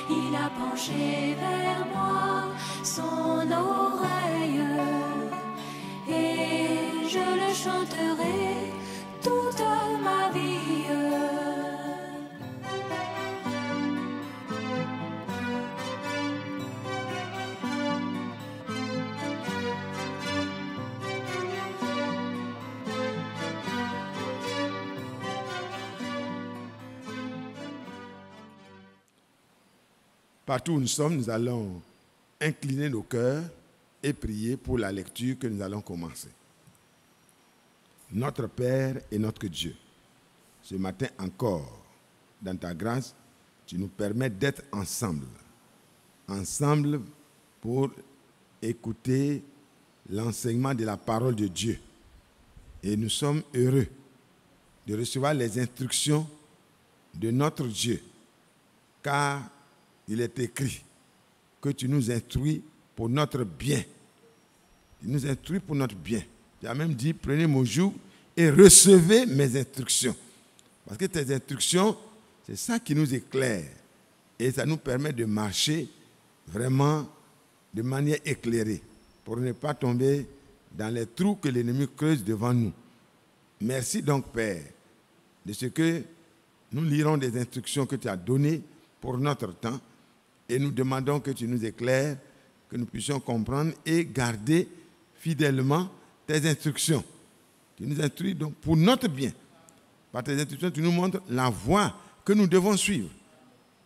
il a penché vers moi son oreille, et je le chanterai toute ma vie. Partout où nous sommes, nous allons incliner nos cœurs et prier pour la lecture que nous allons commencer. Notre Père et notre Dieu, ce matin encore, dans ta grâce, tu nous permets d'être ensemble pour écouter l'enseignement de la parole de Dieu. Et nous sommes heureux de recevoir les instructions de notre Dieu, car il est écrit que tu nous instruis pour notre bien. Tu nous instruis pour notre bien. Tu as même dit, prenez mon joug et recevez mes instructions. Parce que tes instructions, c'est ça qui nous éclaire. Et ça nous permet de marcher vraiment de manière éclairée, pour ne pas tomber dans les trous que l'ennemi creuse devant nous. Merci donc, Père, de ce que nous lirons des instructions que tu as données pour notre temps. Et nous demandons que tu nous éclaires, que nous puissions comprendre et garder fidèlement tes instructions. Tu nous instruis donc pour notre bien. Par tes instructions, tu nous montres la voie que nous devons suivre.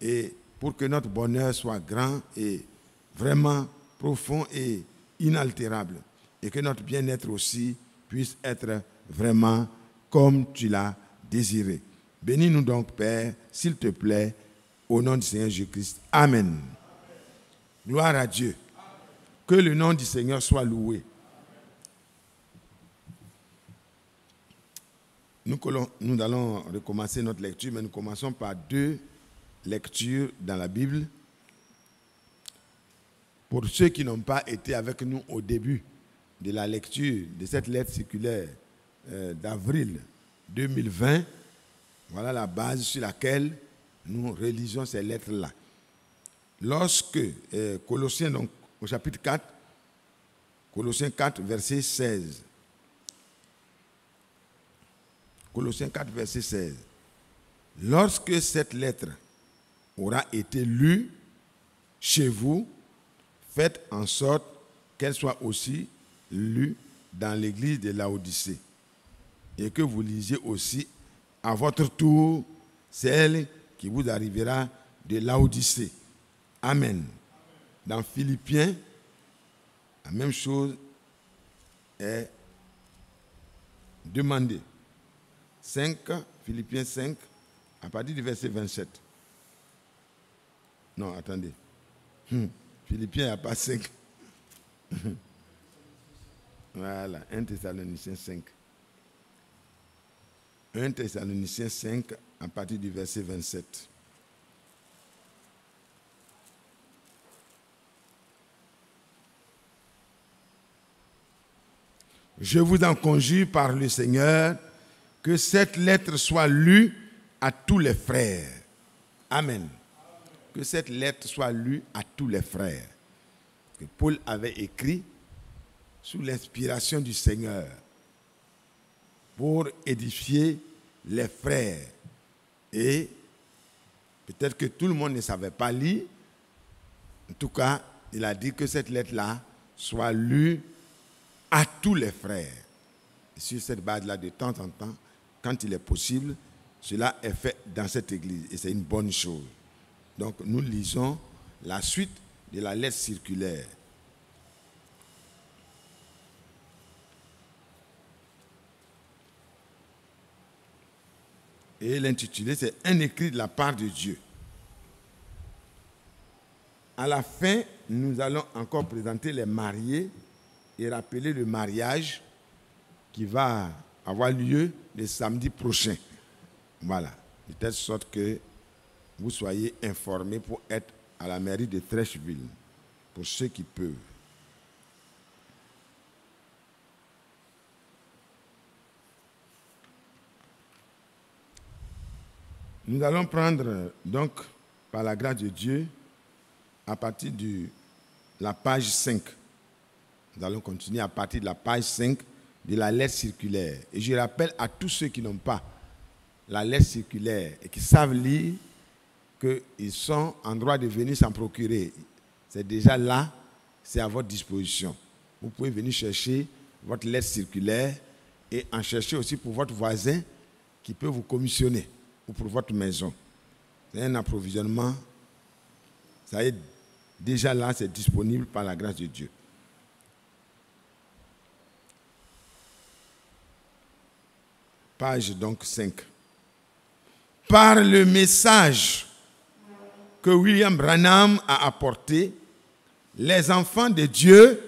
Et pour que notre bonheur soit grand et vraiment profond et inaltérable. Et que notre bien-être aussi puisse être vraiment comme tu l'as désiré. Bénis-nous donc, Père, s'il te plaît, au nom du Seigneur Jésus-Christ. Amen. Gloire à Dieu. Que le nom du Seigneur soit loué. Nous allons recommencer notre lecture, mais nous commençons par 2 lectures dans la Bible. Pour ceux qui n'ont pas été avec nous au début de la lecture de cette lettre circulaire d'avril 2020, voilà la base sur laquelle nous relisons ces lettres-là. Lorsque Colossiens, donc au chapitre 4, Colossiens 4, verset 16. Colossiens 4, verset 16. Lorsque cette lettre aura été lue chez vous, faites en sorte qu'elle soit aussi lue dans l'église de Laodicée, et que vous lisiez aussi à votre tour celle qui vous arrivera de Laodicée. Amen. Dans Philippiens, la même chose est demandée. 5, Philippiens 5, à partir du verset 27. Non, attendez. Philippiens, il n'y a pas 5. Voilà, 1 Thessaloniciens 5. 1 Thessaloniciens 5, à partir du verset 27. Je vous en conjure par le Seigneur que cette lettre soit lue à tous les frères. Amen. Que cette lettre soit lue à tous les frères. Que Paul avait écrit sous l'inspiration du Seigneur pour édifier les frères. Et peut-être que tout le monde ne savait pas lire. En tout cas, il a dit que cette lettre-là soit lue à tous les frères. Et sur cette base-là, de temps en temps, quand il est possible, cela est fait dans cette église. Et c'est une bonne chose. Donc, nous lisons la suite de la lettre circulaire. Et l'intitulé, c'est « Un écrit de la part de Dieu ». À la fin, nous allons encore présenter les mariés et rappeler le mariage qui va avoir lieu le samedi prochain. Voilà, de telle sorte que vous soyez informés pour être à la mairie de Trècheville, pour ceux qui peuvent. Nous allons prendre donc, par la grâce de Dieu, à partir de la page 5. Nous allons continuer à partir de la page 5 de la lettre circulaire. Et je rappelle à tous ceux qui n'ont pas la lettre circulaire et qui savent lire qu'ils sont en droit de venir s'en procurer. C'est déjà là, c'est à votre disposition. Vous pouvez venir chercher votre lettre circulaire et en chercher aussi pour votre voisin qui peut vous commissionner ou pour votre maison. C'est un approvisionnement. Ça est déjà là, c'est disponible par la grâce de Dieu. Page donc 5. Par le message que William Branham a apporté, les enfants de Dieu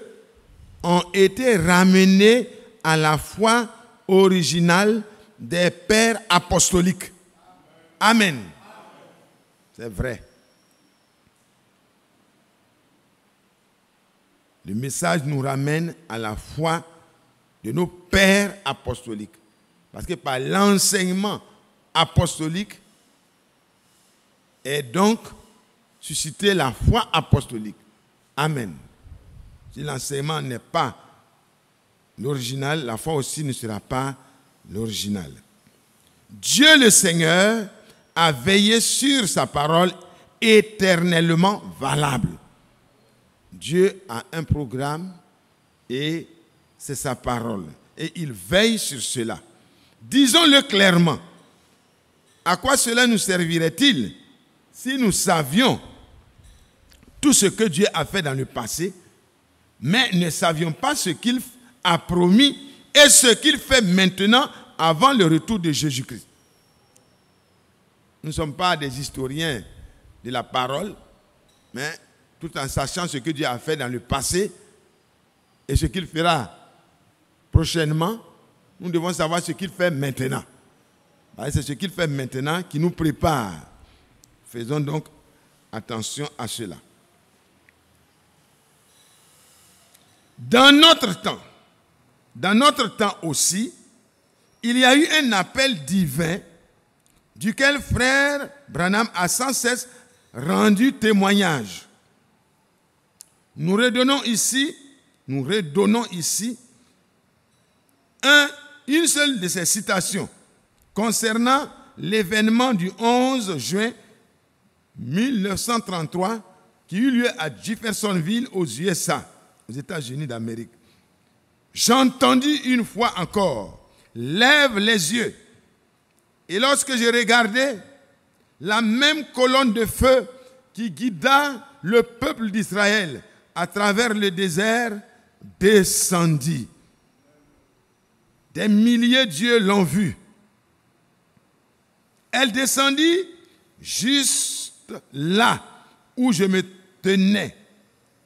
ont été ramenés à la foi originale des pères apostoliques. Amen. C'est vrai. Le message nous ramène à la foi de nos pères apostoliques. Parce que par l'enseignement apostolique est donc suscité la foi apostolique. Amen. Si l'enseignement n'est pas l'original, la foi aussi ne sera pas l'original. Dieu le Seigneur a veillé sur sa parole éternellement valable. Dieu a un programme et c'est sa parole. Et il veille sur cela. Disons-le clairement. À quoi cela nous servirait-il si nous savions tout ce que Dieu a fait dans le passé, mais ne savions pas ce qu'il a promis et ce qu'il fait maintenant avant le retour de Jésus-Christ? Nous ne sommes pas des historiens de la parole, mais tout en sachant ce que Dieu a fait dans le passé et ce qu'il fera prochainement, nous devons savoir ce qu'il fait maintenant. C'est ce qu'il fait maintenant qui nous prépare. Faisons donc attention à cela. Dans notre temps aussi, il y a eu un appel divin duquel frère Branham a sans cesse rendu témoignage. Nous redonnons ici une seule de ces citations concernant l'événement du 11 juin 1933 qui eut lieu à Jeffersonville aux USA, aux États-Unis d'Amérique. J'entendis une fois encore, lève les yeux. Et lorsque je regardais, la même colonne de feu qui guida le peuple d'Israël à travers le désert descendit. Des milliers d'yeux l'ont vue. Elle descendit juste là où je me tenais.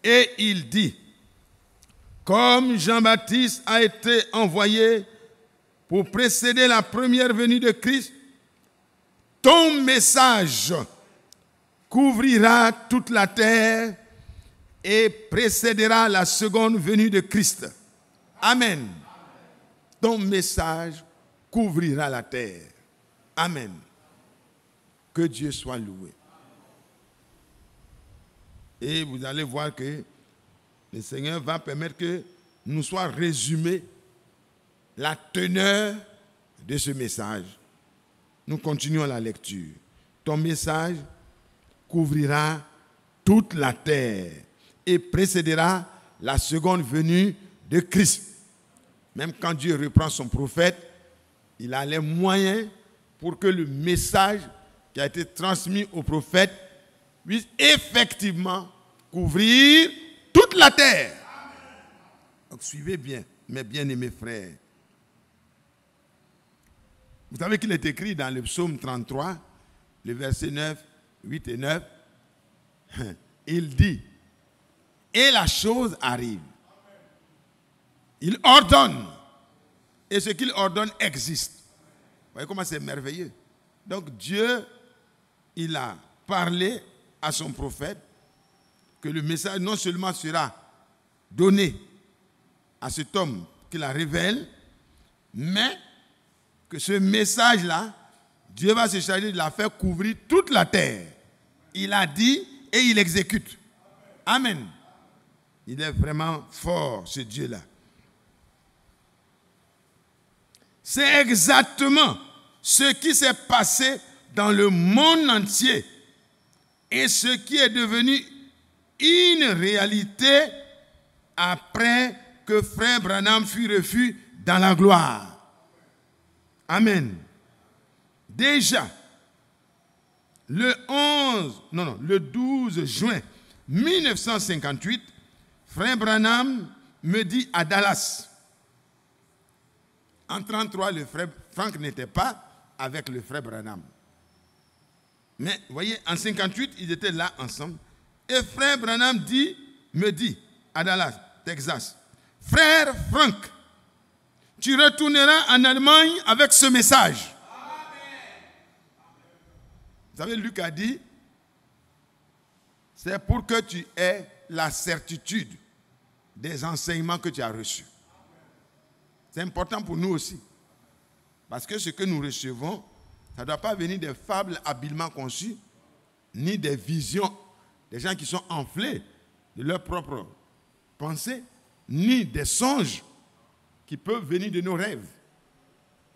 Et il dit, comme Jean-Baptiste a été envoyé pour précéder la première venue de Christ, ton message couvrira toute la terre et précédera la seconde venue de Christ. Amen. Ton message couvrira la terre. Amen. Que Dieu soit loué. Et vous allez voir que le Seigneur va permettre que nous soit résumé la teneur de ce message. Nous continuons la lecture. Ton message couvrira toute la terre et précédera la seconde venue de Christ. Même quand Dieu reprend son prophète, il a les moyens pour que le message qui a été transmis au prophète puisse effectivement couvrir toute la terre. Donc suivez bien, mes bien-aimés frères. Vous savez qu'il est écrit dans le psaume 33, le verset 9, 8 et 9, il dit, et la chose arrive. Il ordonne, et ce qu'il ordonne existe. Vous voyez comment c'est merveilleux. Donc Dieu, il a parlé à son prophète que le message non seulement sera donné à cet homme qui la révèle, mais que ce message-là, Dieu va se charger de la faire couvrir toute la terre. Il a dit et il exécute. Amen. Il est vraiment fort, ce Dieu-là. C'est exactement ce qui s'est passé dans le monde entier et ce qui est devenu une réalité après que Frère Branham fut reçu dans la gloire. Amen. Déjà, le 12 juin 1958, Frère Branham me dit à Dallas. En 1933, le frère Frank n'était pas avec le frère Branham. Mais, vous voyez, en 1958, ils étaient là ensemble. Et frère Branham me dit à Dallas, Texas, frère Frank, tu retourneras en Allemagne avec ce message. Vous savez, Luc a dit, c'est pour que tu aies la certitude des enseignements que tu as reçus. C'est important pour nous aussi. Parce que ce que nous recevons, ça ne doit pas venir des fables habilement conçues, ni des visions des gens qui sont enflés de leur propre pensée, ni des songes qui peuvent venir de nos rêves.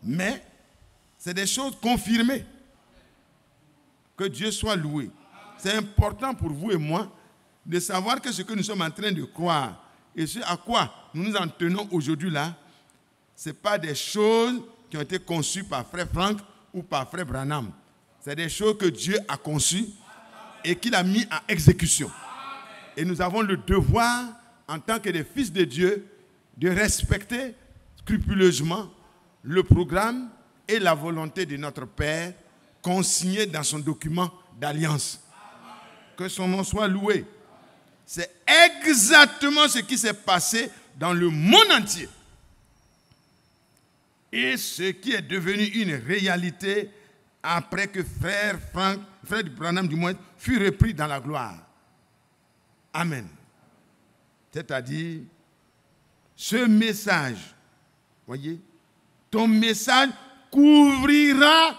Mais c'est des choses confirmées. Que Dieu soit loué. C'est important pour vous et moi de savoir que ce que nous sommes en train de croire et ce à quoi nous nous en tenons aujourd'hui là, ce n'est pas des choses qui ont été conçues par Frère Frank ou par Frère Branham. C'est des choses que Dieu a conçues et qu'il a mis à exécution. Et nous avons le devoir, en tant que des fils de Dieu, de respecter scrupuleusement le programme et la volonté de notre Père consigné dans son document d'alliance. Que son nom soit loué. C'est exactement ce qui s'est passé dans le monde entier. Et ce qui est devenu une réalité après que frère Branham du moins fut repris dans la gloire. Amen. C'est-à-dire, ce message, voyez, ton message couvrira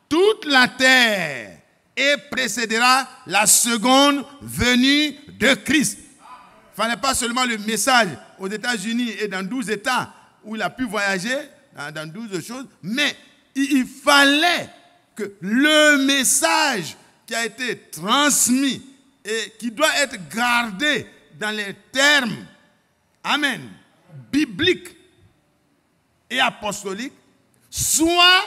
toute la terre et précédera la seconde venue de Christ. Il ne fallait pas seulement le message aux États-Unis et dans 12 États où il a pu voyager, dans 12 choses, mais il fallait que le message qui a été transmis et qui doit être gardé dans les termes, amen, bibliques et apostoliques, soit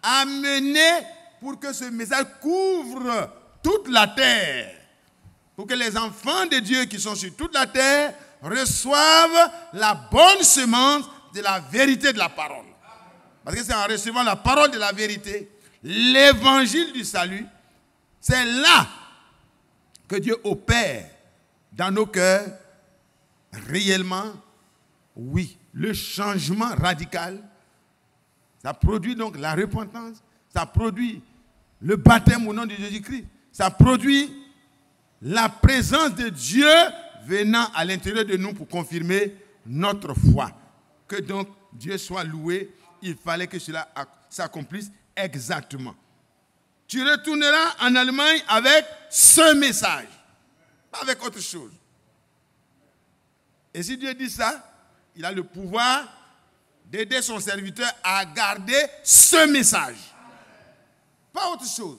amené pour que ce message couvre toute la terre. Pour que les enfants de Dieu qui sont sur toute la terre reçoivent la bonne semence de la vérité de la parole. Parce que c'est en recevant la parole de la vérité, l'évangile du salut, c'est là que Dieu opère dans nos cœurs réellement, oui, le changement radical. Ça produit donc la repentance, ça produit le baptême au nom de Jésus-Christ, ça produit la présence de Dieu venant à l'intérieur de nous pour confirmer notre foi. Que donc Dieu soit loué, il fallait que cela s'accomplisse exactement. Tu retourneras en Allemagne avec ce message, pas avec autre chose. Et si Dieu dit ça, il a le pouvoir d'aider son serviteur à garder ce message. Pas autre chose.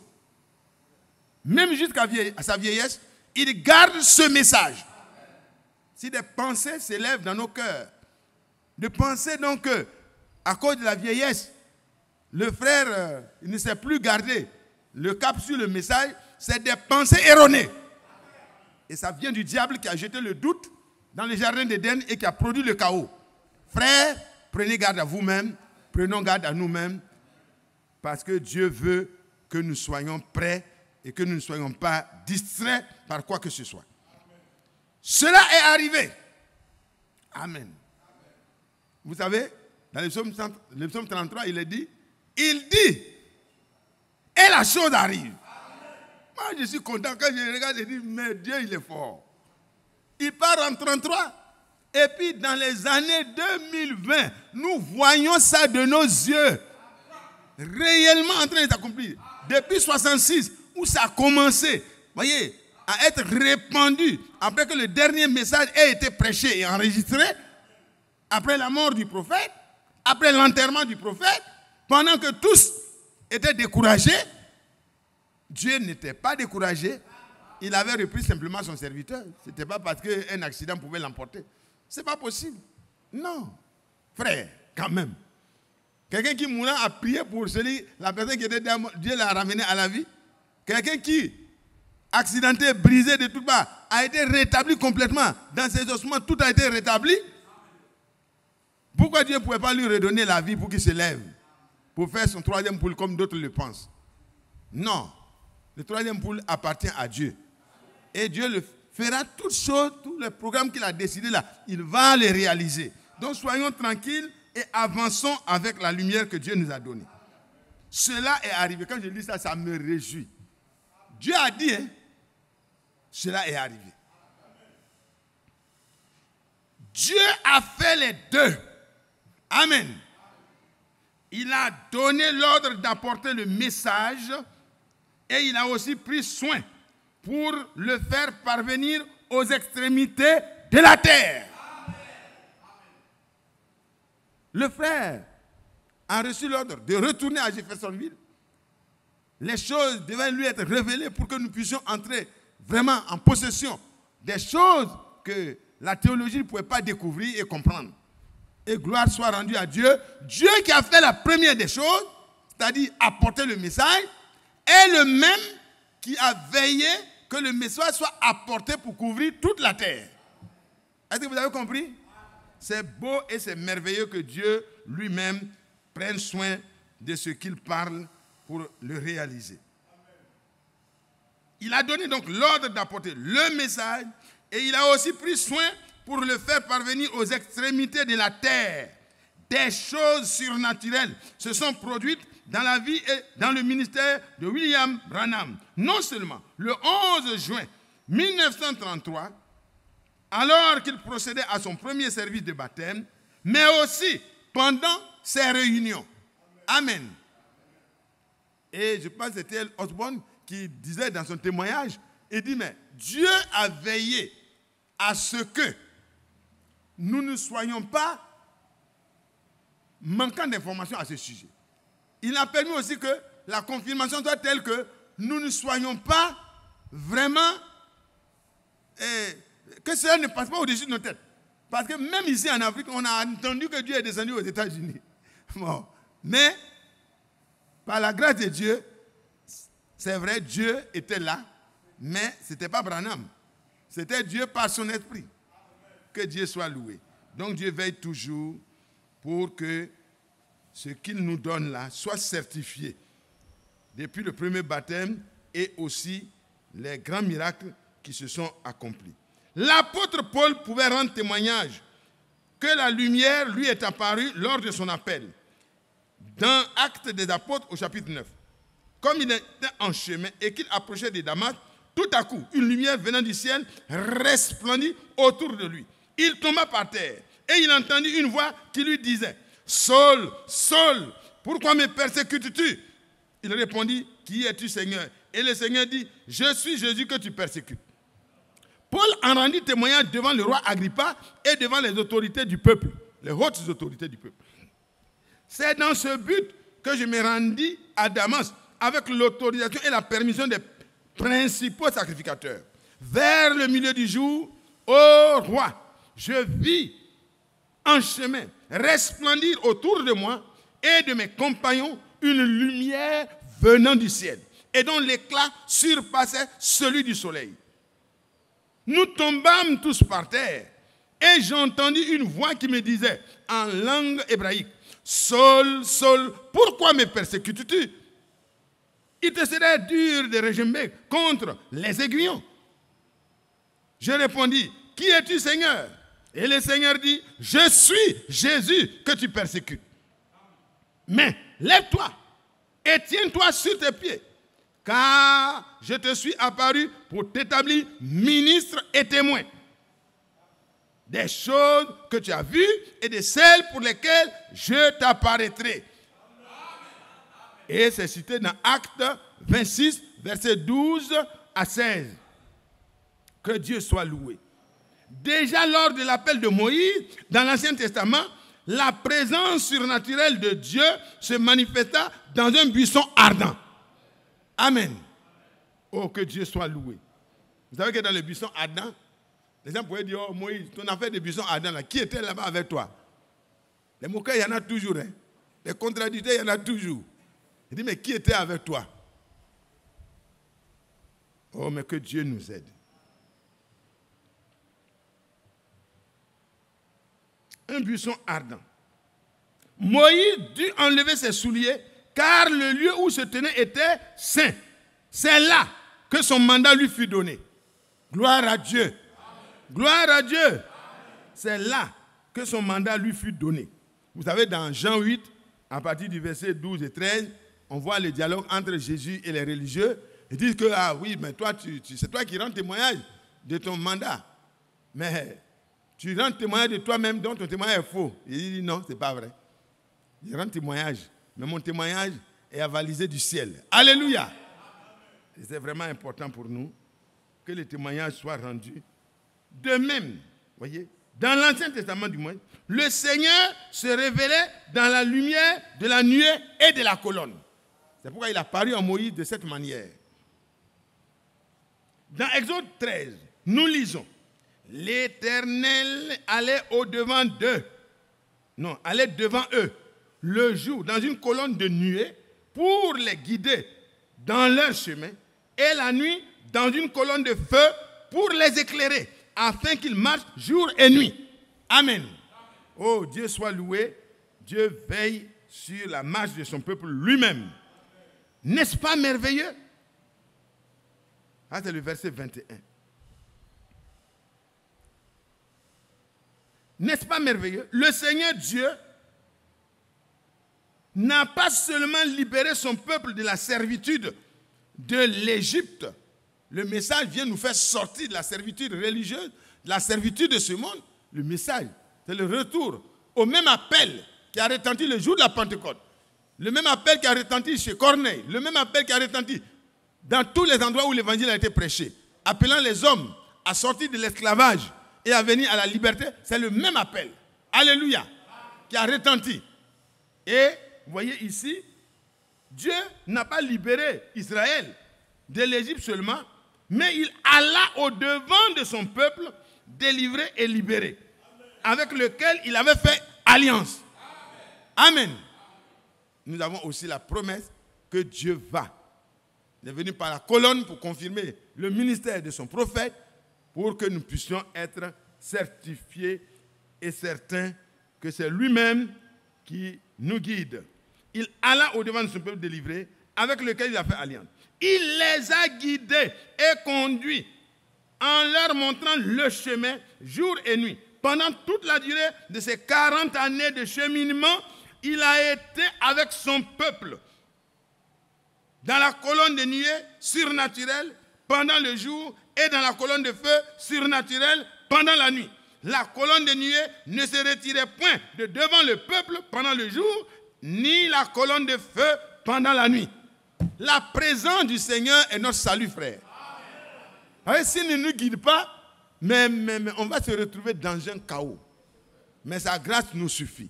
Même jusqu'à sa vieillesse, il garde ce message. Si des pensées s'élèvent dans nos cœurs, de penser donc que, à cause de la vieillesse, le frère il ne sait plus garder le cap sur le message, c'est des pensées erronées. Et ça vient du diable qui a jeté le doute dans le jardin d'Éden et qui a produit le chaos. Frères, prenez garde à vous-même, prenons garde à nous-mêmes, parce que Dieu veut que nous soyons prêts et que nous ne soyons pas distraits par quoi que ce soit. Cela est arrivé. Amen. Vous savez, dans le psaume 33, il dit, et la chose arrive. Moi, je suis content quand je regarde et dis, mais Dieu, il est fort. Il part en 33. Et puis, dans les années 2020, nous voyons ça de nos yeux. Réellement en train de s'accomplir. Depuis 66, où ça a commencé. Voyez, à être répandu après que le dernier message ait été prêché et enregistré, après la mort du prophète, après l'enterrement du prophète, pendant que tous étaient découragés, Dieu n'était pas découragé. Il avait repris simplement son serviteur. Ce n'était pas parce qu'un accident pouvait l'emporter. Ce n'est pas possible. Non. Frère, quand même. Quelqu'un qui mourant a prié pour la personne qui était derrière, Dieu l'a ramené à la vie. Quelqu'un qui, accidenté, brisé de toutes parts, a été rétabli complètement. Dans ses ossements, tout a été rétabli. Pourquoi Dieu ne pouvait pas lui redonner la vie pour qu'il se lève, pour faire son troisième poule comme d'autres le pensent? Non. Le troisième poule appartient à Dieu. Et Dieu le fera toutes choses, tous les programmes qu'il a décidés là, il va les réaliser. Donc soyons tranquilles et avançons avec la lumière que Dieu nous a donnée. Cela est arrivé. Quand je lis ça, ça me réjouit. Dieu a dit, hein, cela est arrivé. Dieu a fait les deux. Amen. Il a donné l'ordre d'apporter le message et il a aussi pris soin pour le faire parvenir aux extrémités de la terre. Le frère a reçu l'ordre de retourner à Jeffersonville. Les choses devaient lui être révélées pour que nous puissions entrer vraiment en possession des choses que la théologie ne pouvait pas découvrir et comprendre. Et gloire soit rendue à Dieu. Dieu qui a fait la première des choses, c'est-à-dire apporter le message, est le même qui a veillé que le message soit apporté pour couvrir toute la terre. Est-ce que vous avez compris? C'est beau et c'est merveilleux que Dieu lui-même prenne soin de ce qu'il parle pour le réaliser. Il a donné donc l'ordre d'apporter le message et il a aussi pris soin pour le faire parvenir aux extrémités de la terre. Des choses surnaturelles se sont produites dans la vie et dans le ministère de William Branham. Non seulement le 11 juin 1933, alors qu'il procédait à son premier service de baptême, mais aussi pendant ses réunions. Amen. Et je pense que c'était Osborne qui disait dans son témoignage, il dit, mais Dieu a veillé à ce que nous ne soyons pas manquants d'informations à ce sujet. Il a permis aussi que la confirmation soit telle que nous ne soyons pas vraiment... que cela ne passe pas au-dessus de nos têtes. Parce que même ici en Afrique, on a entendu que Dieu est descendu aux États-Unis. Bon. Mais, par la grâce de Dieu, c'est vrai, Dieu était là, mais ce n'était pas Branham. C'était Dieu par son esprit. Que Dieu soit loué. Donc Dieu veille toujours pour que ce qu'il nous donne là soit certifié. Depuis le premier baptême et aussi les grands miracles qui se sont accomplis. L'apôtre Paul pouvait rendre témoignage que la lumière lui est apparue lors de son appel. Dans Actes des Apôtres au chapitre 9. Comme il était en chemin et qu'il approchait de Damas, tout à coup, une lumière venant du ciel resplendit autour de lui. Il tomba par terre et il entendit une voix qui lui disait, « Saul, Saul, pourquoi me persécutes-tu » Il répondit, « Qui es-tu, Seigneur » Et le Seigneur dit, « Je suis Jésus que tu persécutes. » Paul en rendit témoignage devant le roi Agrippa et devant les autorités du peuple, les hautes autorités du peuple. C'est dans ce but que je me rendis à Damas avec l'autorisation et la permission des principaux sacrificateurs. Vers le milieu du jour, ô roi, je vis en chemin resplendir autour de moi et de mes compagnons une lumière venant du ciel et dont l'éclat surpassait celui du soleil. Nous tombâmes tous par terre et j'entendis une voix qui me disait en langue hébraïque, « Saul, Saul, pourquoi me persécutes-tu » Il te serait dur de regember contre les aiguillons. Je répondis, « Qui es-tu, Seigneur » Et le Seigneur dit, « Je suis Jésus que tu persécutes. Mais lève-toi et tiens-toi sur tes pieds, car je te suis apparu pour t'établir ministre et témoin des choses que tu as vues et de celles pour lesquelles je t'apparaîtrai. » Et c'est cité dans Actes 26, versets 12 à 16. Que Dieu soit loué. Déjà lors de l'appel de Moïse, dans l'Ancien Testament, la présence surnaturelle de Dieu se manifesta dans un buisson ardent. Amen. Oh, que Dieu soit loué. Vous savez que dans le buisson ardent, les gens pourraient dire, oh Moïse, ton affaire de buisson ardent, là, qui était là-bas avec toi? Les moqueurs, il y en a toujours. Hein? Les contradicteurs, il y en a toujours. Il dit, mais qui était avec toi? Oh, mais que Dieu nous aide. Un buisson ardent. Moïse dut enlever ses souliers car le lieu où se tenait était saint. C'est là que son mandat lui fut donné. Gloire à Dieu. Amen. Gloire à Dieu. Amen. C'est là que son mandat lui fut donné. Vous savez, dans Jean 8, à partir du verset 12 et 13, on voit le dialogue entre Jésus et les religieux. Ils disent que, ah oui, mais toi, c'est toi qui rends témoignage de ton mandat. Mais tu rends témoignage de toi-même, donc ton témoignage est faux. Il dit non, ce n'est pas vrai. Je rends témoignage, mais mon témoignage est avalisé du ciel. Alléluia. Et c'est vraiment important pour nous que les témoignages soient rendus. De même, voyez, dans l'Ancien Testament du moins, le Seigneur se révélait dans la lumière de la nuée et de la colonne. C'est pourquoi il a paru à Moïse de cette manière. Dans Exode 13, nous lisons, l'Éternel allait au-devant d'eux. Non, allait devant eux le jour dans une colonne de nuée pour les guider dans leur chemin et la nuit dans une colonne de feu pour les éclairer afin qu'ils marchent jour et nuit. Amen. Oh, Dieu soit loué. Dieu veille sur la marche de son peuple lui-même. N'est-ce pas merveilleux? Ah, c'est le verset 21. N'est-ce pas merveilleux? Le Seigneur Dieu n'a pas seulement libéré son peuple de la servitude de l'Égypte. Le message vient nous faire sortir de la servitude religieuse, de la servitude de ce monde. Le message, c'est le retour au même appel qui a retenti le jour de la Pentecôte. Le même appel qui a retenti chez Corneille. Le même appel qui a retenti dans tous les endroits où l'évangile a été prêché. Appelant les hommes à sortir de l'esclavage et à venir à la liberté. C'est le même appel. Alléluia. Qui a retenti. Et vous voyez ici, Dieu n'a pas libéré Israël de l'Égypte seulement, mais il alla au-devant de son peuple, délivré et libéré, avec lequel il avait fait alliance. Amen. Nous avons aussi la promesse que Dieu va. Il est venu par la colonne pour confirmer le ministère de son prophète, pour que nous puissions être certifiés et certains que c'est lui-même qui nous guide. Il alla au-devant de son peuple délivré, avec lequel il a fait alliance. Il les a guidés et conduits en leur montrant le chemin jour et nuit. Pendant toute la durée de ces 40 années de cheminement, il a été avec son peuple dans la colonne de nuée surnaturelle pendant le jour et dans la colonne de feu surnaturelle pendant la nuit. La colonne de nuée ne se retirait point de devant le peuple pendant le jour, ni la colonne de feu pendant la nuit. La présence du Seigneur est notre salut, frère. S'il ne nous guide pas, mais on va se retrouver dans un chaos. Mais sa grâce nous suffit.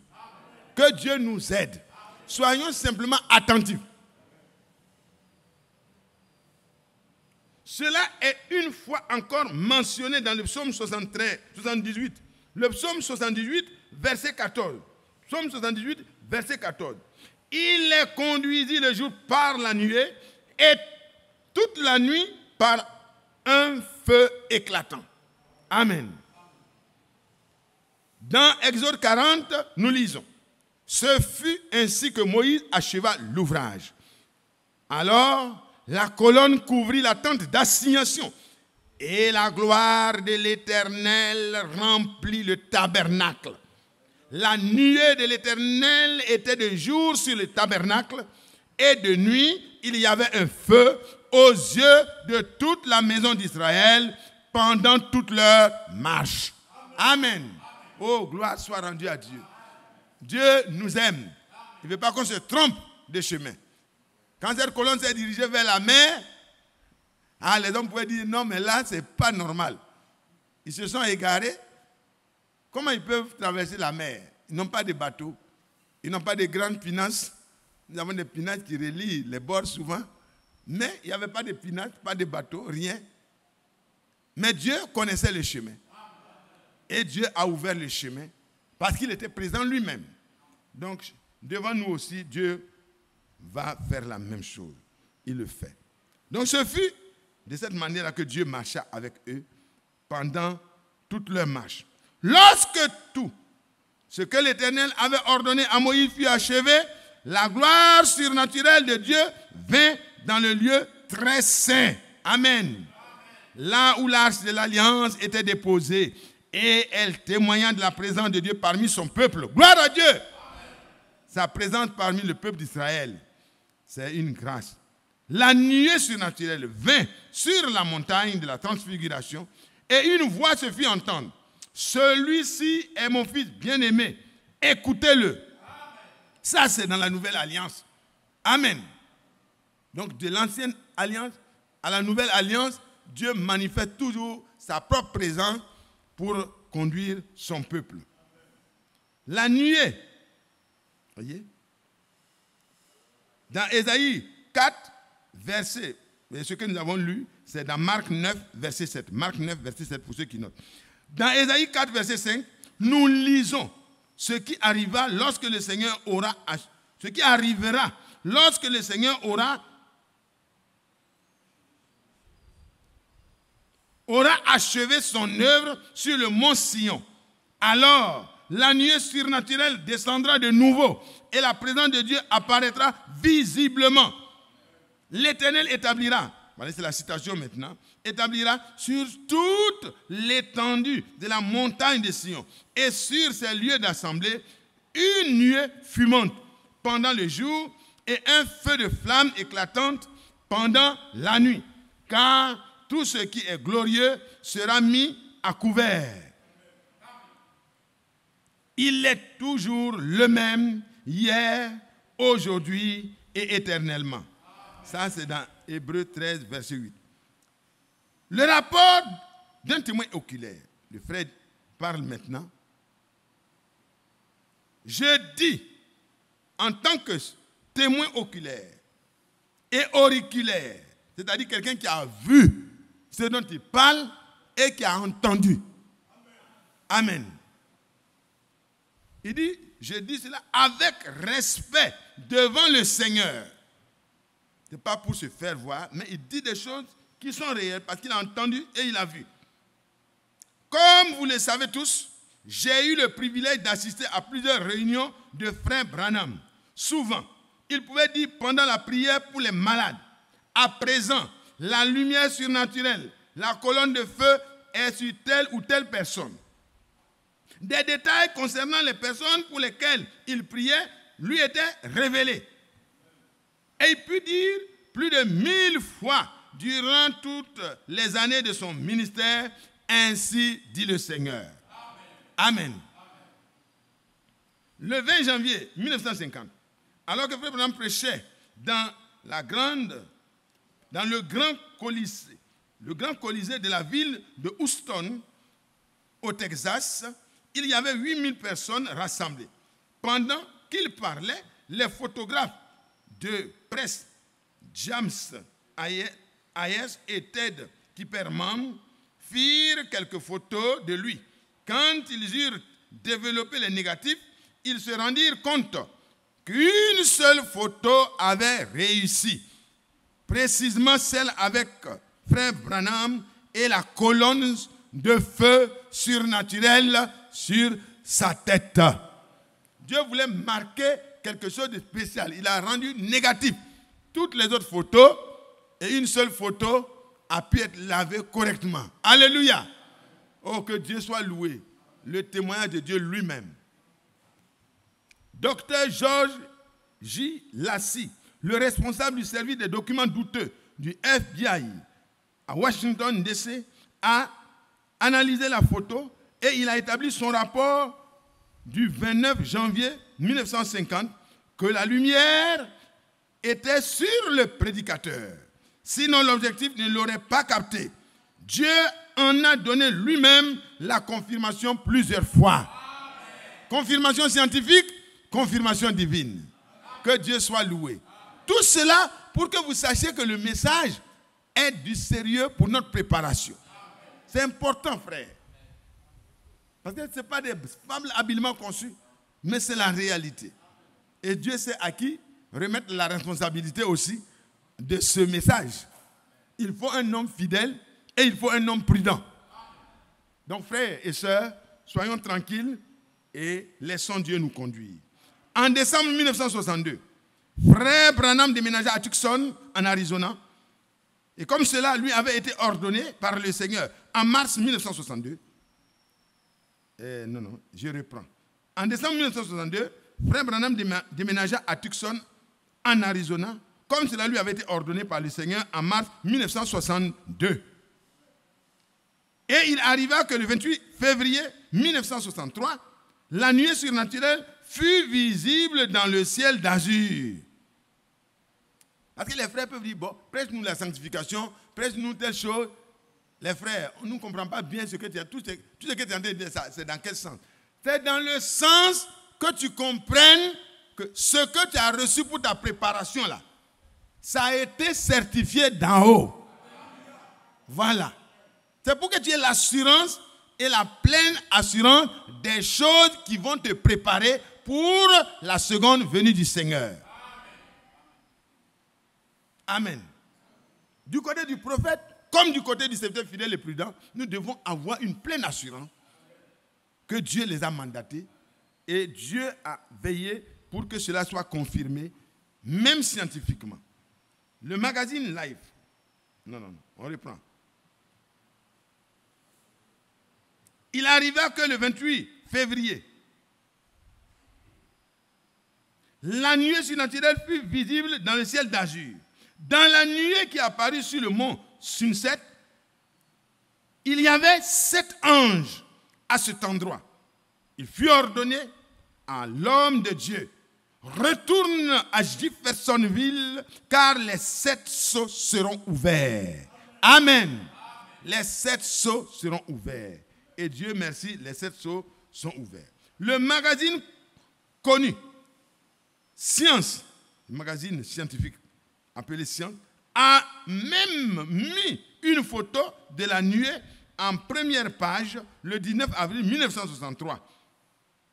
Que Dieu nous aide. Soyons simplement attentifs. Cela est une fois encore mentionné dans le psaume 78. Le psaume 78, verset 14. Psaume 78, verset 14. Il les conduisit le jour par la nuée et toute la nuit par un feu éclatant. Amen. Dans Exode 40, nous lisons. Ce fut ainsi que Moïse acheva l'ouvrage. Alors, la colonne couvrit la tente d'assignation et la gloire de l'Éternel remplit le tabernacle. La nuée de l'Éternel était de jour sur le tabernacle et de nuit, il y avait un feu aux yeux de toute la maison d'Israël pendant toute leur marche. Amen. Oh, gloire soit rendue à Dieu. Dieu nous aime. Il ne veut pas qu'on se trompe de chemin. Quand cette colonne s'est dirigée vers la mer, Ah, les hommes pouvaient dire, non, mais là, ce n'est pas normal. Ils se sont égarés. Comment ils peuvent traverser la mer? Ils n'ont pas de bateau. Ils n'ont pas de grandes pinasses. Nous avons des pinasses qui relient les bords souvent. Mais il n'y avait pas de pinasses, pas de bateau, rien. Mais Dieu connaissait le chemin. Et Dieu a ouvert le chemin parce qu'il était présent lui-même. Donc, devant nous aussi, Dieu va faire la même chose. Il le fait. Donc, ce fut de cette manière que Dieu marcha avec eux pendant toute leur marche. Lorsque tout ce que l'Éternel avait ordonné à Moïse fut achevé, la gloire surnaturelle de Dieu vint dans le lieu très saint. Amen. Là où l'arche de l'alliance était déposée, et elle témoignant de la présence de Dieu parmi son peuple. Gloire à Dieu. Amen. Sa présence parmi le peuple d'Israël, c'est une grâce. La nuée surnaturelle vint sur la montagne de la transfiguration et une voix se fit entendre. Celui-ci est mon fils bien-aimé. Écoutez-le. Amen. Ça, c'est dans la nouvelle alliance. Amen. Donc, de l'ancienne alliance à la nouvelle alliance, Dieu manifeste toujours sa propre présence pour conduire son peuple. La nuée, voyez, dans Ésaïe 4, verset, ce que nous avons lu, c'est dans Marc 9, verset 7. Marc 9, verset 7, pour ceux qui notent. Dans Ésaïe 4, verset 5, nous lisons ce qui arrivera lorsque le Seigneur aura achevé son œuvre sur le mont Sion. Alors, la nuée surnaturelle descendra de nouveau et la présence de Dieu apparaîtra visiblement. L'Éternel établira, voilà, c'est la citation maintenant, établira sur toute l'étendue de la montagne de Sion et sur ses lieux d'assemblée une nuée fumante pendant le jour et un feu de flamme éclatante pendant la nuit. Car tout ce qui est glorieux sera mis à couvert. Il est toujours le même, hier, aujourd'hui et éternellement. Ça, c'est dans Hébreux 13, verset 8. Le rapport d'un témoin oculaire. Le frère parle maintenant. Je dis, en tant que témoin oculaire et auriculaire, c'est-à-dire quelqu'un qui a vu ce dont il parle et qui a entendu. Amen. Il dit, je dis cela avec respect devant le Seigneur. Ce n'est pas pour se faire voir, mais il dit des choses qui sont réelles parce qu'il a entendu et il a vu. Comme vous le savez tous, j'ai eu le privilège d'assister à plusieurs réunions de frères Branham. Souvent, il pouvait dire pendant la prière pour les malades. À présent, la lumière surnaturelle, la colonne de feu est sur telle ou telle personne. Des détails concernant les personnes pour lesquelles il priait lui étaient révélés. Et il put dire plus de 1000 fois durant toutes les années de son ministère, ainsi dit le Seigneur. Amen. Le 20 janvier 1950, alors que Frère Branham prêchait dans le grand colisée de la ville de Houston, au Texas, il y avait 8000 personnes rassemblées. Pendant qu'il parlait, les photographes de presse James Ayers et Ted Kipperman firent quelques photos de lui. Quand ils eurent développé les négatifs, ils se rendirent compte qu'une seule photo avait réussi, précisément celle avec Frère Branham et la colonne de feu surnaturelle sur sa tête. Dieu voulait marquer quelque chose de spécial. Il a rendu négatif toutes les autres photos et une seule photo a pu être lavée correctement. Alléluia. Oh, que Dieu soit loué. Le témoignage de Dieu lui-même. Dr. George J. Lassie, le responsable du service des documents douteux du FBI à Washington, D.C., a analysé la photo et il a établi son rapport du 29 janvier 1950 que la lumière était sur le prédicateur, Sinon, l'objectif ne l'aurait pas capté. Dieu en a donné lui-même la confirmation plusieurs fois. Confirmation scientifique, confirmation divine. Que Dieu soit loué. Tout cela pour que vous sachiez que le message est du sérieux pour notre préparation. C'est important, frère. Parce que ce n'est pas des fables habilement conçues, mais c'est la réalité. Et Dieu sait à qui remettre la responsabilité aussi de ce message. Il faut un homme fidèle et il faut un homme prudent. Donc, frères et sœurs, soyons tranquilles et laissons Dieu nous conduire. En décembre 1962, frère Branham déménageait à Tucson, en Arizona. Et comme cela lui avait été ordonné par le Seigneur en mars 1962, je reprends. En décembre 1962, frère Branham déménagea à Tucson, en Arizona, comme cela lui avait été ordonné par le Seigneur en mars 1962. Et il arriva que le 28 février 1963, la nuée surnaturelle fut visible dans le ciel d'azur. Parce que les frères peuvent dire, bon, prêche-nous la sanctification, prêche-nous telle chose. Les frères, on ne comprend pas bien ce que tu as. Tout ce que tu es en train de dire, c'est dans quel sens? C'est dans le sens que tu comprennes que ce que tu as reçu pour ta préparation là, ça a été certifié d'en haut. Voilà. C'est pour que tu aies l'assurance et la pleine assurance des choses qui vont te préparer pour la seconde venue du Seigneur. Amen. Du côté du prophète, comme du côté du serviteur fidèle et prudent, nous devons avoir une pleine assurance que Dieu les a mandatés et Dieu a veillé pour que cela soit confirmé, même scientifiquement. Le magazine Life, on reprend. Il arriva que le 28 février, la nuée surnaturelle fut visible dans le ciel d'azur. Dans la nuée qui apparut sur le mont Sunset, il y avait 7 anges à cet endroit. Il fut ordonné à l'homme de Dieu, retourne à Jeffersonville, car les 7 sceaux seront ouverts. Amen. Les 7 sceaux seront ouverts. Et Dieu merci, les 7 sceaux sont ouverts. Le magazine connu, Science, le magazine scientifique appelé Science, a même mis une photo de la nuée en première page le 19 avril 1963.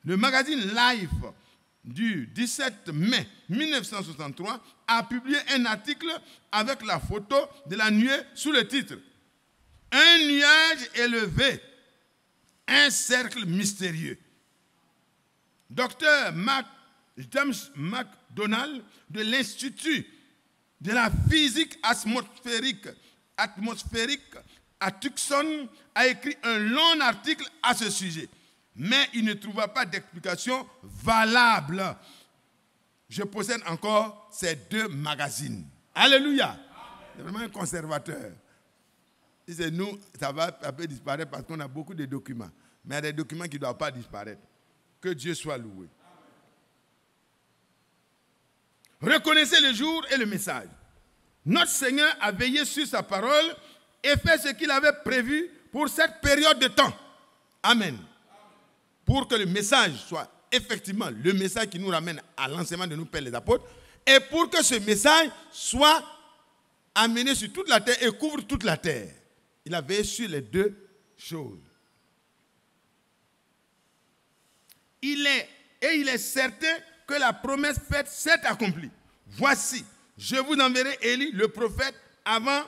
Le magazine Life du 17 mai 1963 a publié un article avec la photo de la nuée sous le titre « Un nuage élevé, un cercle mystérieux ». Dr. James McDonald de l'Institut de la physique atmosphérique à Tucson a écrit un long article à ce sujet. Mais il ne trouva pas d'explication valable. Je possède encore ces 2 magazines. Alléluia. C'est vraiment un conservateur. Il dit, nous, ça peut disparaître parce qu'on a beaucoup de documents. Mais il y a des documents qui ne doivent pas disparaître. Que Dieu soit loué. Reconnaissez le jour et le message. Notre Seigneur a veillé sur sa parole et fait ce qu'il avait prévu pour cette période de temps. Amen. Pour que le message soit effectivement le message qui nous ramène à l'enseignement de nos pères les apôtres et pour que ce message soit amené sur toute la terre et couvre toute la terre. Il a veillé sur les 2 choses. Il est certain que la promesse faite s'est accomplie. Voici, je vous enverrai Élie, le prophète, avant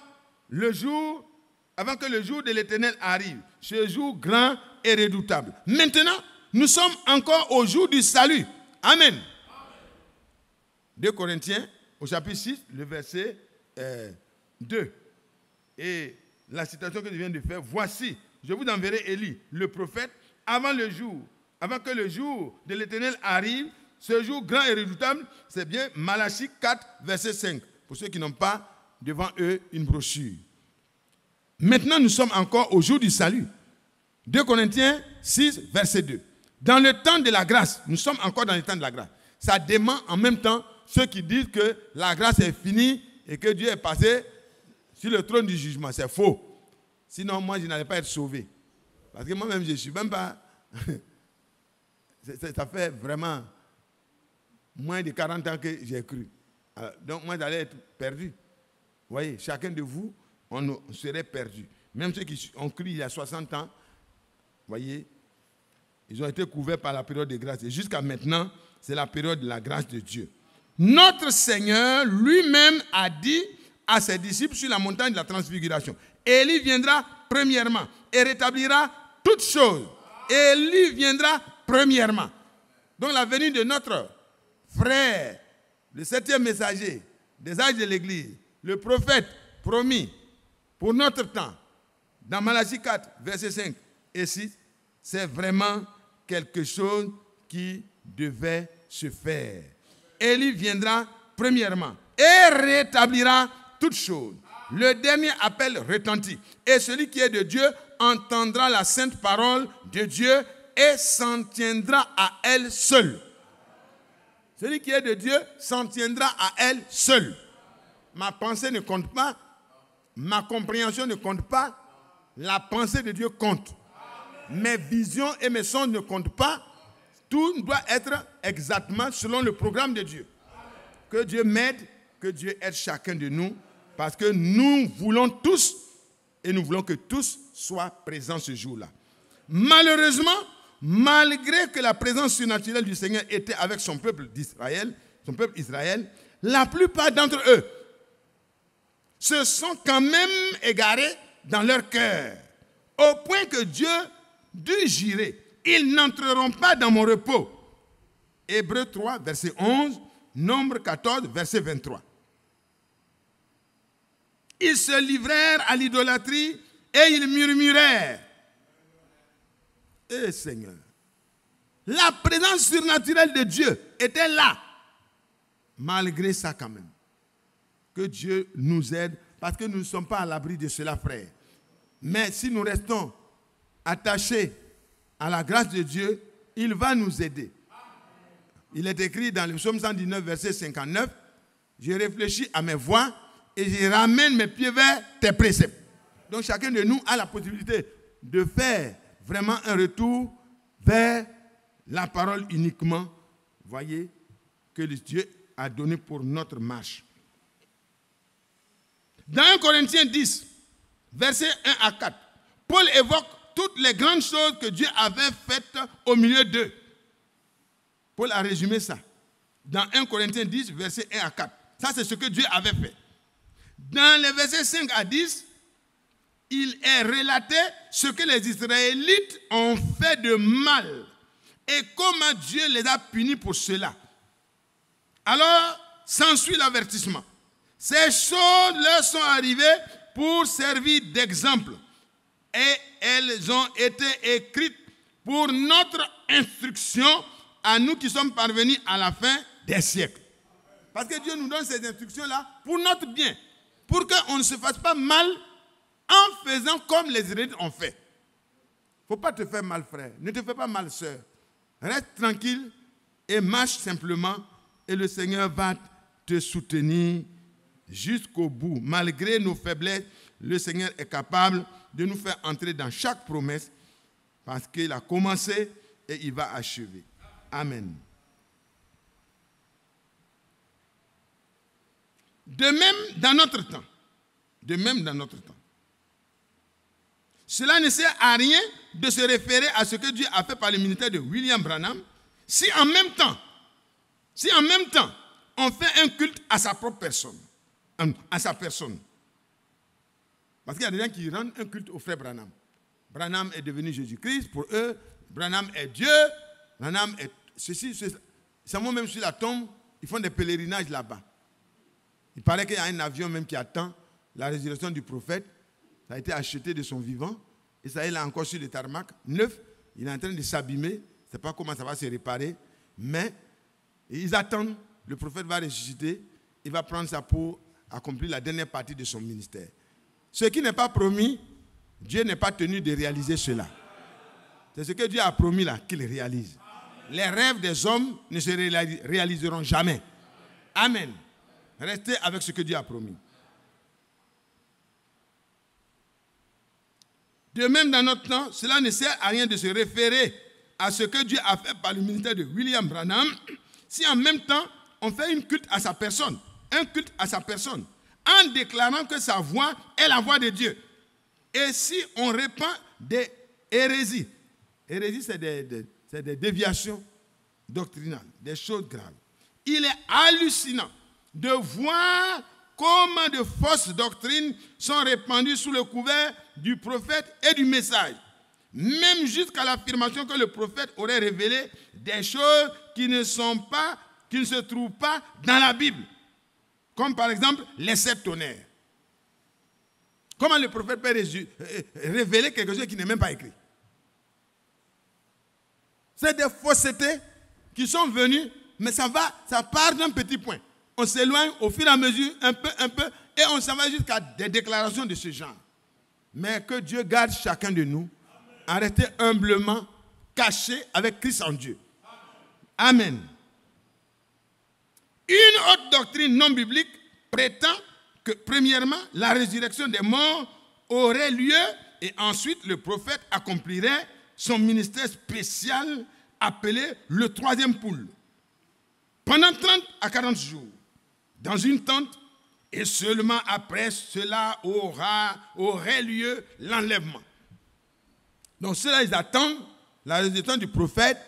que le jour de l'Éternel arrive. Ce jour grand et redoutable. Maintenant, nous sommes encore au jour du salut. Amen. 2 Corinthiens, au chapitre 6, le verset 2. Et la citation que je viens de faire, voici, je vous enverrai Élie, le prophète, avant que le jour de l'Éternel arrive. Ce jour grand et redoutable, c'est bien Malachie 4, verset 5. Pour ceux qui n'ont pas devant eux une brochure. Maintenant, nous sommes encore au jour du salut. 2 Corinthiens 6, verset 2. Dans le temps de la grâce, nous sommes encore dans le temps de la grâce. Ça dément en même temps ceux qui disent que la grâce est finie et que Dieu est passé sur le trône du jugement. C'est faux. Sinon, moi, je n'allais pas être sauvé. Parce que moi-même, je ne suis même pas... ça fait vraiment moins de 40 ans que j'ai cru. Alors, donc, moi, j'allais être perdu. Vous voyez, chacun de vous, on serait perdu. Même ceux qui ont cru il y a 60 ans, vous voyez, ils ont été couverts par la période de grâce. Et jusqu'à maintenant, c'est la période de la grâce de Dieu. Notre Seigneur lui-même a dit à ses disciples sur la montagne de la transfiguration, Élie viendra premièrement et rétablira toutes choses. Élie viendra premièrement. Donc la venue de notre frère, le 7e messager des âges de l'Église, le prophète promis pour notre temps, dans Malachie 4, versets 5 et 6, c'est vraiment quelque chose qui devait se faire. Élie viendra premièrement et rétablira toutes choses. Le dernier appel retentit. Et celui qui est de Dieu entendra la sainte parole de Dieu et s'en tiendra à elle seule. Celui qui est de Dieu s'en tiendra à elle seule. Ma pensée ne compte pas. Ma compréhension ne compte pas. La pensée de Dieu compte. Mes visions et mes songes ne comptent pas. Tout doit être exactement selon le programme de Dieu. Que Dieu m'aide, que Dieu aide chacun de nous, parce que nous voulons tous, et nous voulons que tous soient présents ce jour-là. Malheureusement, malgré que la présence surnaturelle du Seigneur était avec son peuple d'Israël, la plupart d'entre eux se sont quand même égarés dans leur cœur, au point que Dieu dut jurer. Ils n'entreront pas dans mon repos. Hébreux 3, verset 11, Nombre 14, verset 23. Ils se livrèrent à l'idolâtrie et ils murmurèrent. Eh Seigneur, la présence surnaturelle de Dieu était là. Malgré ça quand même. Que Dieu nous aide, parce que nous ne sommes pas à l'abri de cela, frère. Mais si nous restons attachés à la grâce de Dieu, il va nous aider. Il est écrit dans le psaume 119, verset 59, « Je réfléchis à mes voies et je ramène mes pieds vers tes préceptes. » Donc chacun de nous a la possibilité de faire vraiment un retour vers la parole uniquement, voyez, que Dieu a donné pour notre marche. Dans 1 Corinthiens 10, versets 1 à 4, Paul évoque toutes les grandes choses que Dieu avait faites au milieu d'eux. Paul a résumé ça. Dans 1 Corinthiens 10, versets 1 à 4. Ça, c'est ce que Dieu avait fait. Dans les versets 5 à 10, il est relaté ce que les Israélites ont fait de mal et comment Dieu les a punis pour cela. Alors, s'ensuit l'avertissement. Ces choses leur sont arrivées pour servir d'exemple et elles ont été écrites pour notre instruction à nous qui sommes parvenus à la fin des siècles. Parce que Dieu nous donne ces instructions-là pour notre bien, pour qu'on ne se fasse pas mal en faisant comme les Israélites ont fait. Il ne faut pas te faire mal, frère. Ne te fais pas mal, sœur. Reste tranquille et marche simplement et le Seigneur va te soutenir jusqu'au bout. Malgré nos faiblesses, le Seigneur est capable de nous faire entrer dans chaque promesse parce qu'il a commencé et il va achever. Amen. De même dans notre temps, cela ne sert à rien de se référer à ce que Dieu a fait par le ministère de William Branham si en même temps, on fait un culte à sa propre personne, à sa personne. Parce qu'il y a des gens qui rendent un culte au frère Branham. Branham est devenu Jésus-Christ pour eux. Branham est Dieu. Branham est ceci, ceci. C'est moi même sur la tombe, ils font des pèlerinages là-bas. Il paraît qu'il y a un avion même qui attend la résurrection du prophète. Ça a été acheté de son vivant. Et ça, il est encore sur le tarmac, neuf. Il est en train de s'abîmer. Je ne sais pas comment ça va se réparer. Mais ils attendent. Le prophète va ressusciter. Il va prendre ça pour accomplir la dernière partie de son ministère. Ce qui n'est pas promis, Dieu n'est pas tenu de réaliser cela. C'est ce que Dieu a promis là, qu'il réalise. Les rêves des hommes ne se réaliseront jamais. Amen. Restez avec ce que Dieu a promis. De même, dans notre temps, cela ne sert à rien de se référer à ce que Dieu a fait par le ministère de William Branham, si en même temps, on fait un culte à sa personne, en déclarant que sa voix est la voix de Dieu. Et si on répand des hérésies, c'est des déviations doctrinales, des choses graves. Il est hallucinant de voir comment de fausses doctrines sont répandues sous le couvert du prophète et du message. Même jusqu'à l'affirmation que le prophète aurait révélé des choses qui ne se trouvent pas dans la Bible. Comme par exemple les 7 tonnerres. Comment le prophète peut révéler quelque chose qui n'est même pas écrit? C'est des faussetés qui sont venues, mais ça part d'un petit point. On s'éloigne au fur et à mesure, un peu, et on s'en va jusqu'à des déclarations de ce genre. Mais que Dieu garde chacun de nous à rester humblement caché avec Christ en Dieu. Amen. Une autre doctrine non biblique prétend que, premièrement, la résurrection des morts aurait lieu et ensuite le prophète accomplirait son ministère spécial appelé le 3e poule. Pendant 30 à 40 jours, dans une tente, et seulement après cela aurait lieu l'enlèvement. Donc ceux-là, ils attendent la résurrection du prophète.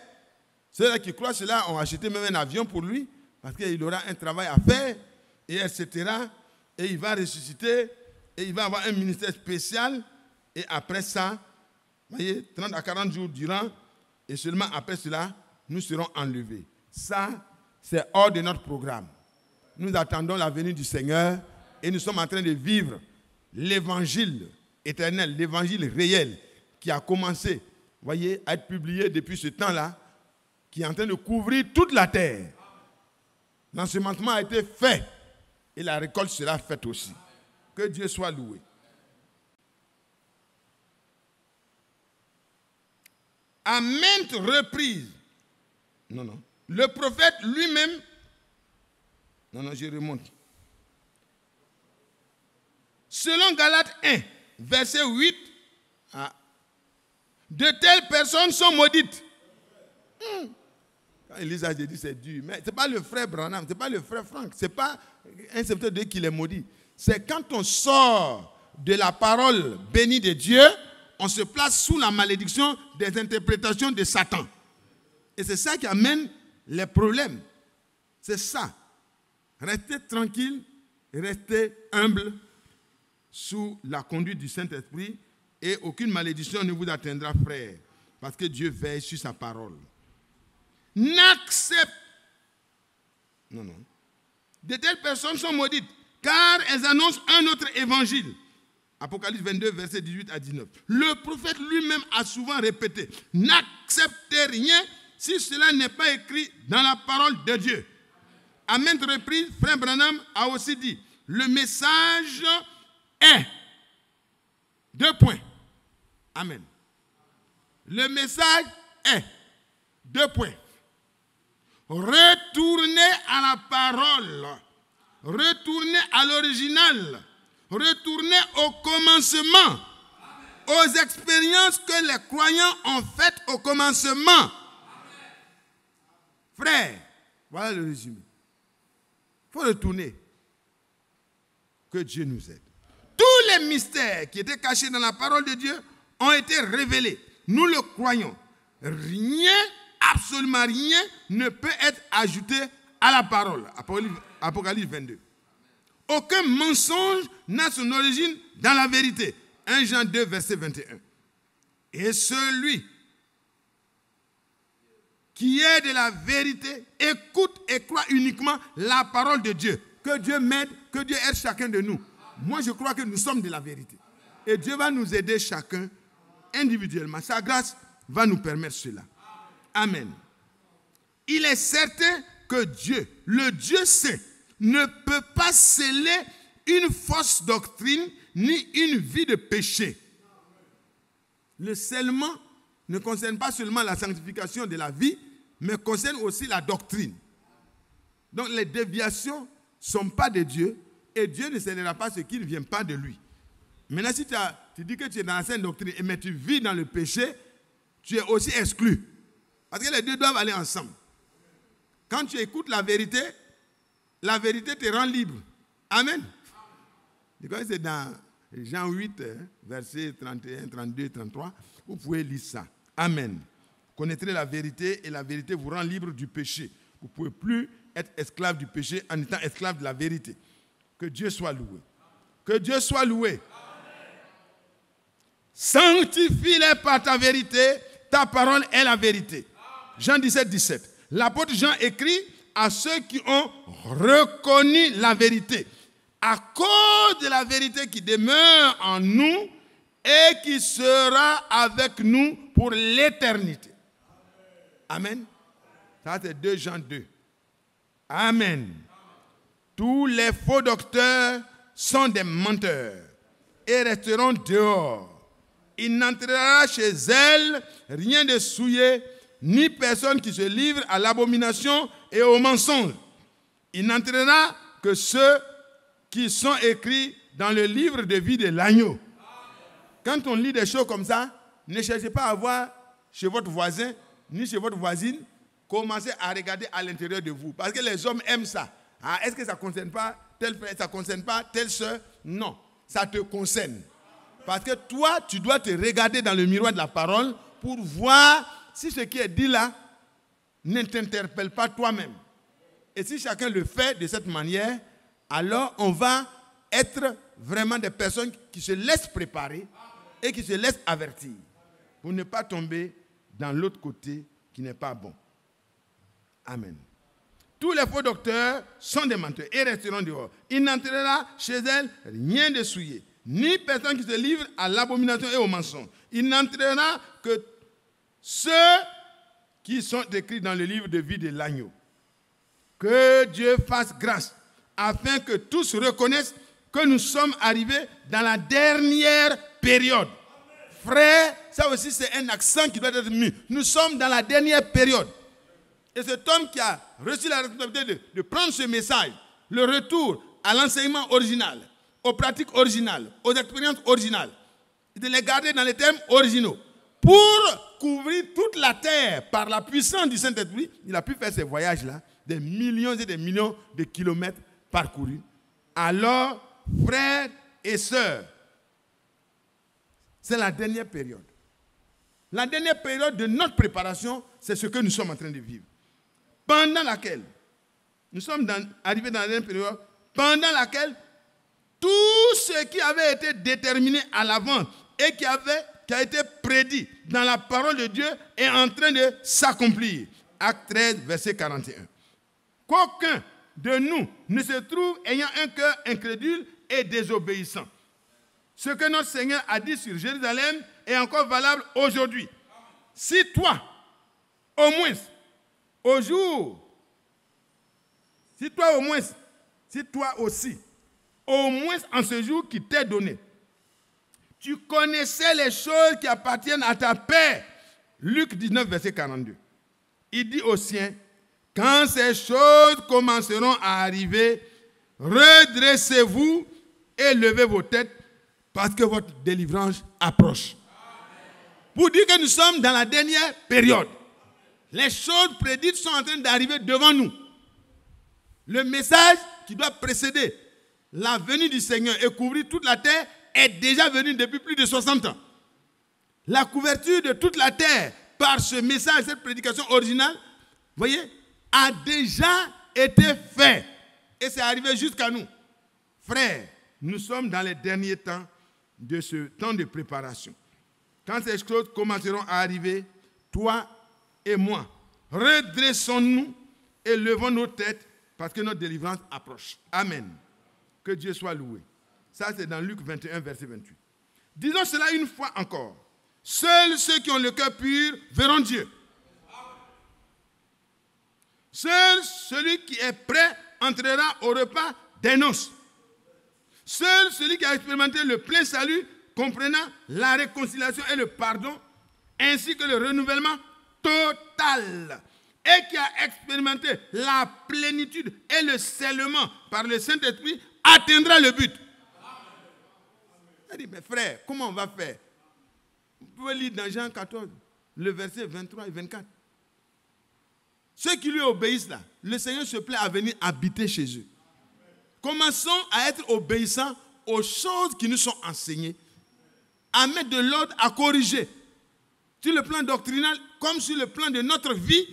Ceux-là qui croient cela ont acheté même un avion pour lui, parce qu'il aura un travail à faire, et etc. Et il va ressusciter, et il va avoir un ministère spécial. Et après ça, vous voyez, 30 à 40 jours durant, et seulement après cela, nous serons enlevés. Ça, c'est hors de notre programme. Nous attendons la venue du Seigneur et nous sommes en train de vivre l'évangile éternel, l'évangile réel qui a commencé, voyez, à être publié depuis ce temps-là, qui est en train de couvrir toute la terre. L'ensemencement a été fait et la récolte sera faite aussi. Que Dieu soit loué. À maintes reprises, le prophète lui-même, je remonte. Selon Galates 1, verset 8, de telles personnes sont maudites. Quand Elisa a dit c'est dur, mais ce n'est pas le frère Branham, ce n'est pas le frère Frank, ce n'est pas un serviteur de Dieu qui les maudit. C'est quand on sort de la parole bénie de Dieu, on se place sous la malédiction des interprétations de Satan. Et c'est ça qui amène les problèmes. C'est ça. Restez tranquille, restez humble sous la conduite du Saint-Esprit et aucune malédiction ne vous atteindra, frère, parce que Dieu veille sur sa parole. N'accepte. De telles personnes sont maudites, car elles annoncent un autre évangile. Apocalypse 22, versets 18 à 19. Le prophète lui-même a souvent répété, n'acceptez rien si cela n'est pas écrit dans la parole de Dieu. À maintes reprises, frère Branham a aussi dit, le message est. 2 points. Amen. Le message est. 2 points. Retournez à la parole. Retournez à l'original. Retournez au commencement. Aux expériences que les croyants ont faites au commencement. Frère, voilà le résumé. Il faut retourner. Que Dieu nous aide. Tous les mystères qui étaient cachés dans la parole de Dieu ont été révélés. Nous le croyons. Rien, absolument rien, ne peut être ajouté à la parole. Apocalypse 22. Aucun mensonge n'a son origine dans la vérité. 1 Jean 2, verset 21. Et celui qui est de la vérité, écoute et croit uniquement la parole de Dieu. Que Dieu m'aide, que Dieu aide chacun de nous. Moi, je crois que nous sommes de la vérité. Et Dieu va nous aider chacun individuellement. Sa grâce va nous permettre cela. Amen. Il est certain que Dieu, le Dieu saint, ne peut pas sceller une fausse doctrine ni une vie de péché. Le scellement ne concerne pas seulement la sanctification de la vie, mais concerne aussi la doctrine. Donc les déviations ne sont pas de Dieu et Dieu ne scellera pas ce qui ne vient pas de lui. Maintenant, si tu dis que tu es dans la sainte doctrine, mais tu vis dans le péché, tu es aussi exclu. Parce que les deux doivent aller ensemble. Quand tu écoutes la vérité te rend libre. Amen. C'est dans Jean 8, versets 31, 32, 33. Vous pouvez lire ça. Amen. Vous connaîtrez la vérité et la vérité vous rend libre du péché. Vous ne pouvez plus être esclave du péché en étant esclave de la vérité. Que Dieu soit loué. Que Dieu soit loué. Sanctifie-les par ta vérité. Ta parole est la vérité. Jean 17, 17. L'apôtre Jean écrit à ceux qui ont reconnu la vérité, à cause de la vérité qui demeure en nous et qui sera avec nous pour l'éternité. Amen. Ça, c'est 2 Jean 2. Amen. Tous les faux docteurs sont des menteurs et resteront dehors. Il n'entrera chez elles rien de souillé, ni personne qui se livre à l'abomination et au mensonge. Il n'entrera que ceux qui sont écrits dans le livre de vie de l'agneau. Quand on lit des choses comme ça, ne cherchez pas à voir chez votre voisin, ni chez votre voisine, commencez à regarder à l'intérieur de vous. Parce que les hommes aiment ça. Ah, est-ce que ça ne concerne pas tel frère, ça ne concerne pas telle soeur? Non, ça te concerne. Parce que toi, tu dois te regarder dans le miroir de la parole pour voir si ce qui est dit là ne t'interpelle pas toi-même. Et si chacun le fait de cette manière, alors on va être vraiment des personnes qui se laissent préparer et qui se laissent avertir pour ne pas tomber dans l'autre côté qui n'est pas bon. Amen. Tous les faux docteurs sont des menteurs et resteront dehors. Il n'entrera chez elles rien de souillé, ni personne qui se livre à l'abomination et au mensonge. Il n'entrera que ceux qui sont écrits dans le livre de vie de l'agneau. Que Dieu fasse grâce afin que tous reconnaissent que nous sommes arrivés dans la dernière période. Frère, ça aussi c'est un accent qui doit être mis. Nous sommes dans la dernière période. Et cet homme qui a reçu la responsabilité de prendre ce message, le retour à l'enseignement original, aux pratiques originales, aux expériences originales, de les garder dans les termes originaux, pour couvrir toute la terre par la puissance du Saint-Esprit, il a pu faire ces voyages-là, des millions et des millions de kilomètres parcourus. Alors, frères et sœurs, c'est la dernière période. La dernière période de notre préparation, c'est ce que nous sommes en train de vivre. Pendant laquelle, nous sommes arrivés dans la dernière période, pendant laquelle tout ce qui avait été déterminé à l'avance et qui a été prédit dans la parole de Dieu est en train de s'accomplir. Acte 13, verset 41. Qu'aucun de nous ne se trouve ayant un cœur incrédule et désobéissant. Ce que notre Seigneur a dit sur Jérusalem est encore valable aujourd'hui. Si toi, au moins, au jour, si toi aussi, au moins en ce jour qui t'est donné, tu connaissais les choses qui appartiennent à ta paix. Luc 19, verset 42. Il dit aux siens, quand ces choses commenceront à arriver, redressez-vous et levez vos têtes parce que votre délivrance approche. Pour dire que nous sommes dans la dernière période. Les choses prédites sont en train d'arriver devant nous. Le message qui doit précéder la venue du Seigneur et couvrir toute la terre est déjà venu depuis plus de 60 ans. La couverture de toute la terre par ce message, cette prédication originale, voyez, a déjà été fait. Et c'est arrivé jusqu'à nous. Frères, nous sommes dans les derniers temps de ce temps de préparation. Quand ces choses commenceront à arriver, toi et moi, redressons-nous et levons nos têtes parce que notre délivrance approche. Amen. Que Dieu soit loué. Ça, c'est dans Luc 21, verset 28. Disons cela une fois encore. Seuls ceux qui ont le cœur pur verront Dieu. Seul celui qui est prêt entrera au repas des noces. Seul celui qui a expérimenté le plein salut, comprenant la réconciliation et le pardon, ainsi que le renouvellement total, et qui a expérimenté la plénitude et le scellement par le Saint-Esprit, atteindra le but. Il dit, mais frère, comment on va faire? Vous pouvez lire dans Jean 14, le verset 23 et 24. Ceux qui lui obéissent là, le Seigneur se plaît à venir habiter chez eux. Commençons à être obéissants aux choses qui nous sont enseignées, à mettre de l'ordre, à corriger. Sur le plan doctrinal, comme sur le plan de notre vie,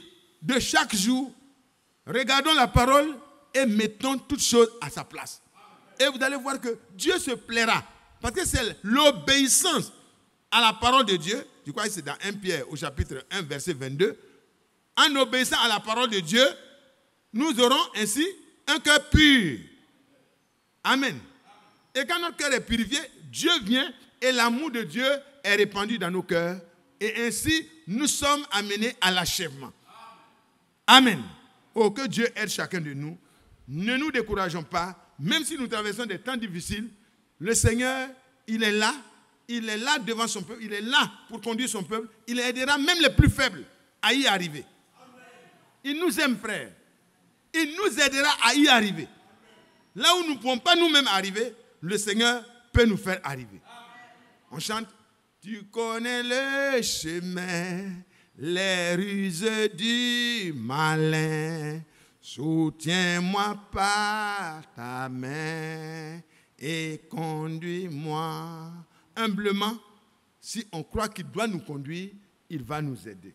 de chaque jour, regardons la parole et mettons toutes choses à sa place. Et vous allez voir que Dieu se plaira. Parce que c'est l'obéissance à la parole de Dieu. Je crois que c'est dans 1 Pierre au chapitre 1, verset 22. En obéissant à la parole de Dieu, nous aurons ainsi un cœur pur. Amen. Et quand notre cœur est purifié, Dieu vient et l'amour de Dieu est répandu dans nos cœurs. Et ainsi, nous sommes amenés à l'achèvement. Amen. Oh, que Dieu aide chacun de nous. Ne nous décourageons pas. Même si nous traversons des temps difficiles, le Seigneur, il est là. Il est là devant son peuple. Il est là pour conduire son peuple. Il aidera même les plus faibles à y arriver. Il nous aime, frère. Il nous aidera à y arriver. Là où nous ne pouvons pas nous-mêmes arriver, le Seigneur peut nous faire arriver. On chante. Tu connais le chemin, les ruses du malin. Soutiens-moi par ta main et conduis-moi. Humblement, si on croit qu'il doit nous conduire, il va nous aider.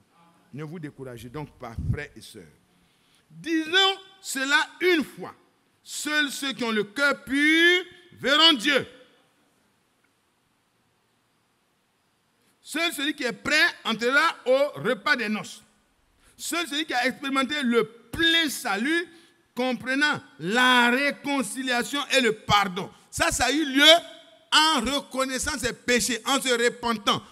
Ne vous découragez donc pas, frères et sœurs. Disons cela une fois. Seuls ceux qui ont le cœur pur verront Dieu. Seul celui qui est prêt entrera au repas des noces. Seul celui qui a expérimenté le plein salut, comprenant la réconciliation et le pardon. Ça a eu lieu en reconnaissant ses péchés, en se repentant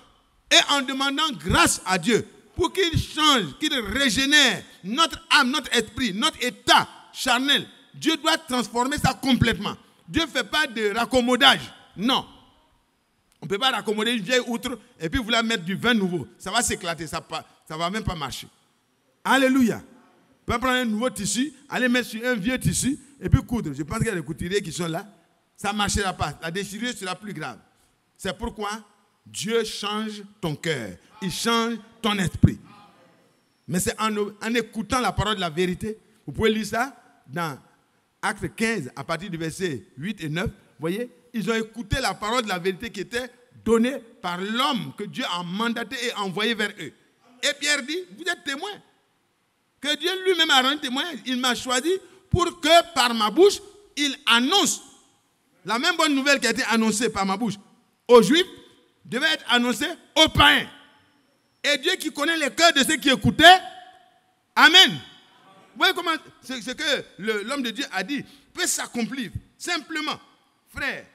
et en demandant grâce à Dieu pour qu'il change, qu'il régénère notre âme, notre esprit, notre état charnel. Dieu doit transformer ça complètement. Dieu ne fait pas de raccommodage. Non. On ne peut pas raccommoder une vieille outre et puis vouloir mettre du vin nouveau. Ça va s'éclater, ça ne va même pas marcher. Alléluia. On peut prendre un nouveau tissu, aller mettre sur un vieux tissu et puis coudre. Je pense qu'il y a des couturiers qui sont là. Ça ne marchera pas. La déchirure sera plus grave. C'est pourquoi Dieu change ton cœur. Il change ton esprit. Mais c'est en écoutant la parole de la vérité. Vous pouvez lire ça dans Actes 15, à partir du verset 8 et 9. Vous voyez, ils ont écouté la parole de la vérité qui était donnée par l'homme que Dieu a mandaté et envoyé vers eux. Et Pierre dit, vous êtes témoins. Que Dieu lui-même a rendu témoin. Il m'a choisi pour que par ma bouche, il annonce la même bonne nouvelle qui a été annoncée par ma bouche aux Juifs, devait être annoncée aux païens. Et Dieu qui connaît les cœurs de ceux qui écoutaient, amen. Vous voyez comment ce que l'homme de Dieu a dit peut s'accomplir. Simplement, frère,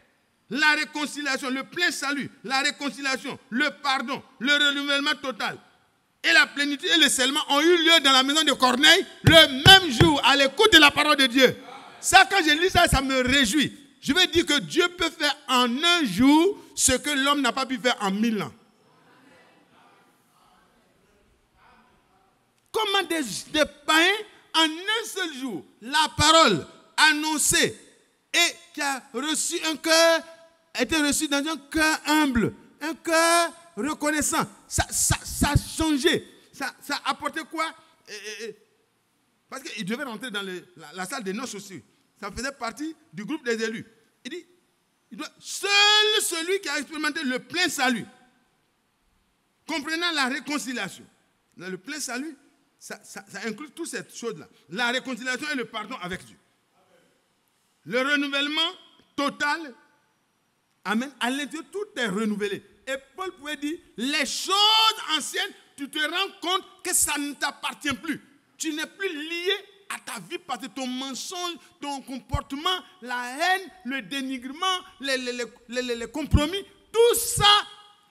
la réconciliation, le plein salut, la réconciliation, le pardon, le renouvellement total et la plénitude et le scellement ont eu lieu dans la maison de Corneille le même jour, à l'écoute de la parole de Dieu. Ça, quand je lis ça, ça me réjouit. Je veux dire que Dieu peut faire en un jour ce que l'homme n'a pas pu faire en 1000 ans. Comment des païens, en un seul jour, la parole annoncée et qui a reçu un cœur, était reçu dans un cœur humble, un cœur reconnaissant. Ça a changé. Ça a apporté quoi? Parce qu'il devait rentrer dans la salle des noces aussi. Ça faisait partie du groupe des élus. Il dit, seul celui qui a expérimenté le plein salut, comprenant la réconciliation. Le plein salut, ça inclut toutes ces choses-là. La réconciliation et le pardon avec Dieu. Le renouvellement total, amen, à l'intérieur, tout est renouvelé. Et Paul pouvait dire, les choses anciennes, tu te rends compte que ça ne t'appartient plus. Tu n'es plus lié à ta vie parce que ton mensonge, ton comportement, la haine, le dénigrement, les compromis, tout ça,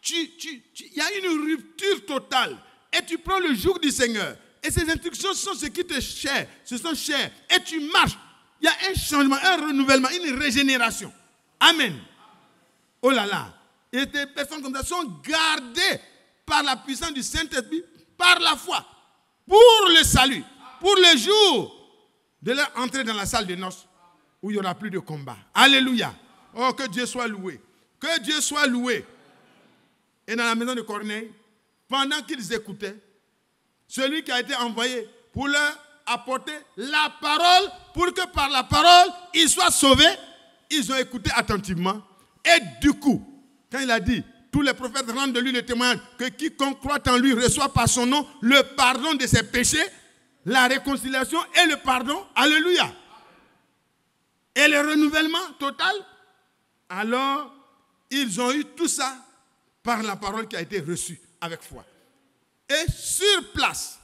il y a une rupture totale. Et tu prends le joug du Seigneur. Et ces instructions sont ce qui te chère, ce sont chères. Et tu marches. Il y a un changement, un renouvellement, une régénération. Amen. Oh là là. Et des personnes comme ça sont gardées par la puissance du Saint-Esprit, par la foi, pour le salut, pour le jour de leur entrée dans la salle de noces, où il n'y aura plus de combat. Alléluia. Oh, que Dieu soit loué. Que Dieu soit loué. Et dans la maison de Corneille, pendant qu'ils écoutaient, celui qui a été envoyé pour leur apporter la parole, pour que par la parole, ils soient sauvés, ils ont écouté attentivement. Et du coup, quand il a dit, tous les prophètes rendent de lui le témoignage que quiconque croit en lui reçoit par son nom le pardon de ses péchés, la réconciliation et le pardon. Alléluia. Et le renouvellement total. Alors, ils ont eu tout ça par la parole qui a été reçue avec foi. Et sur place,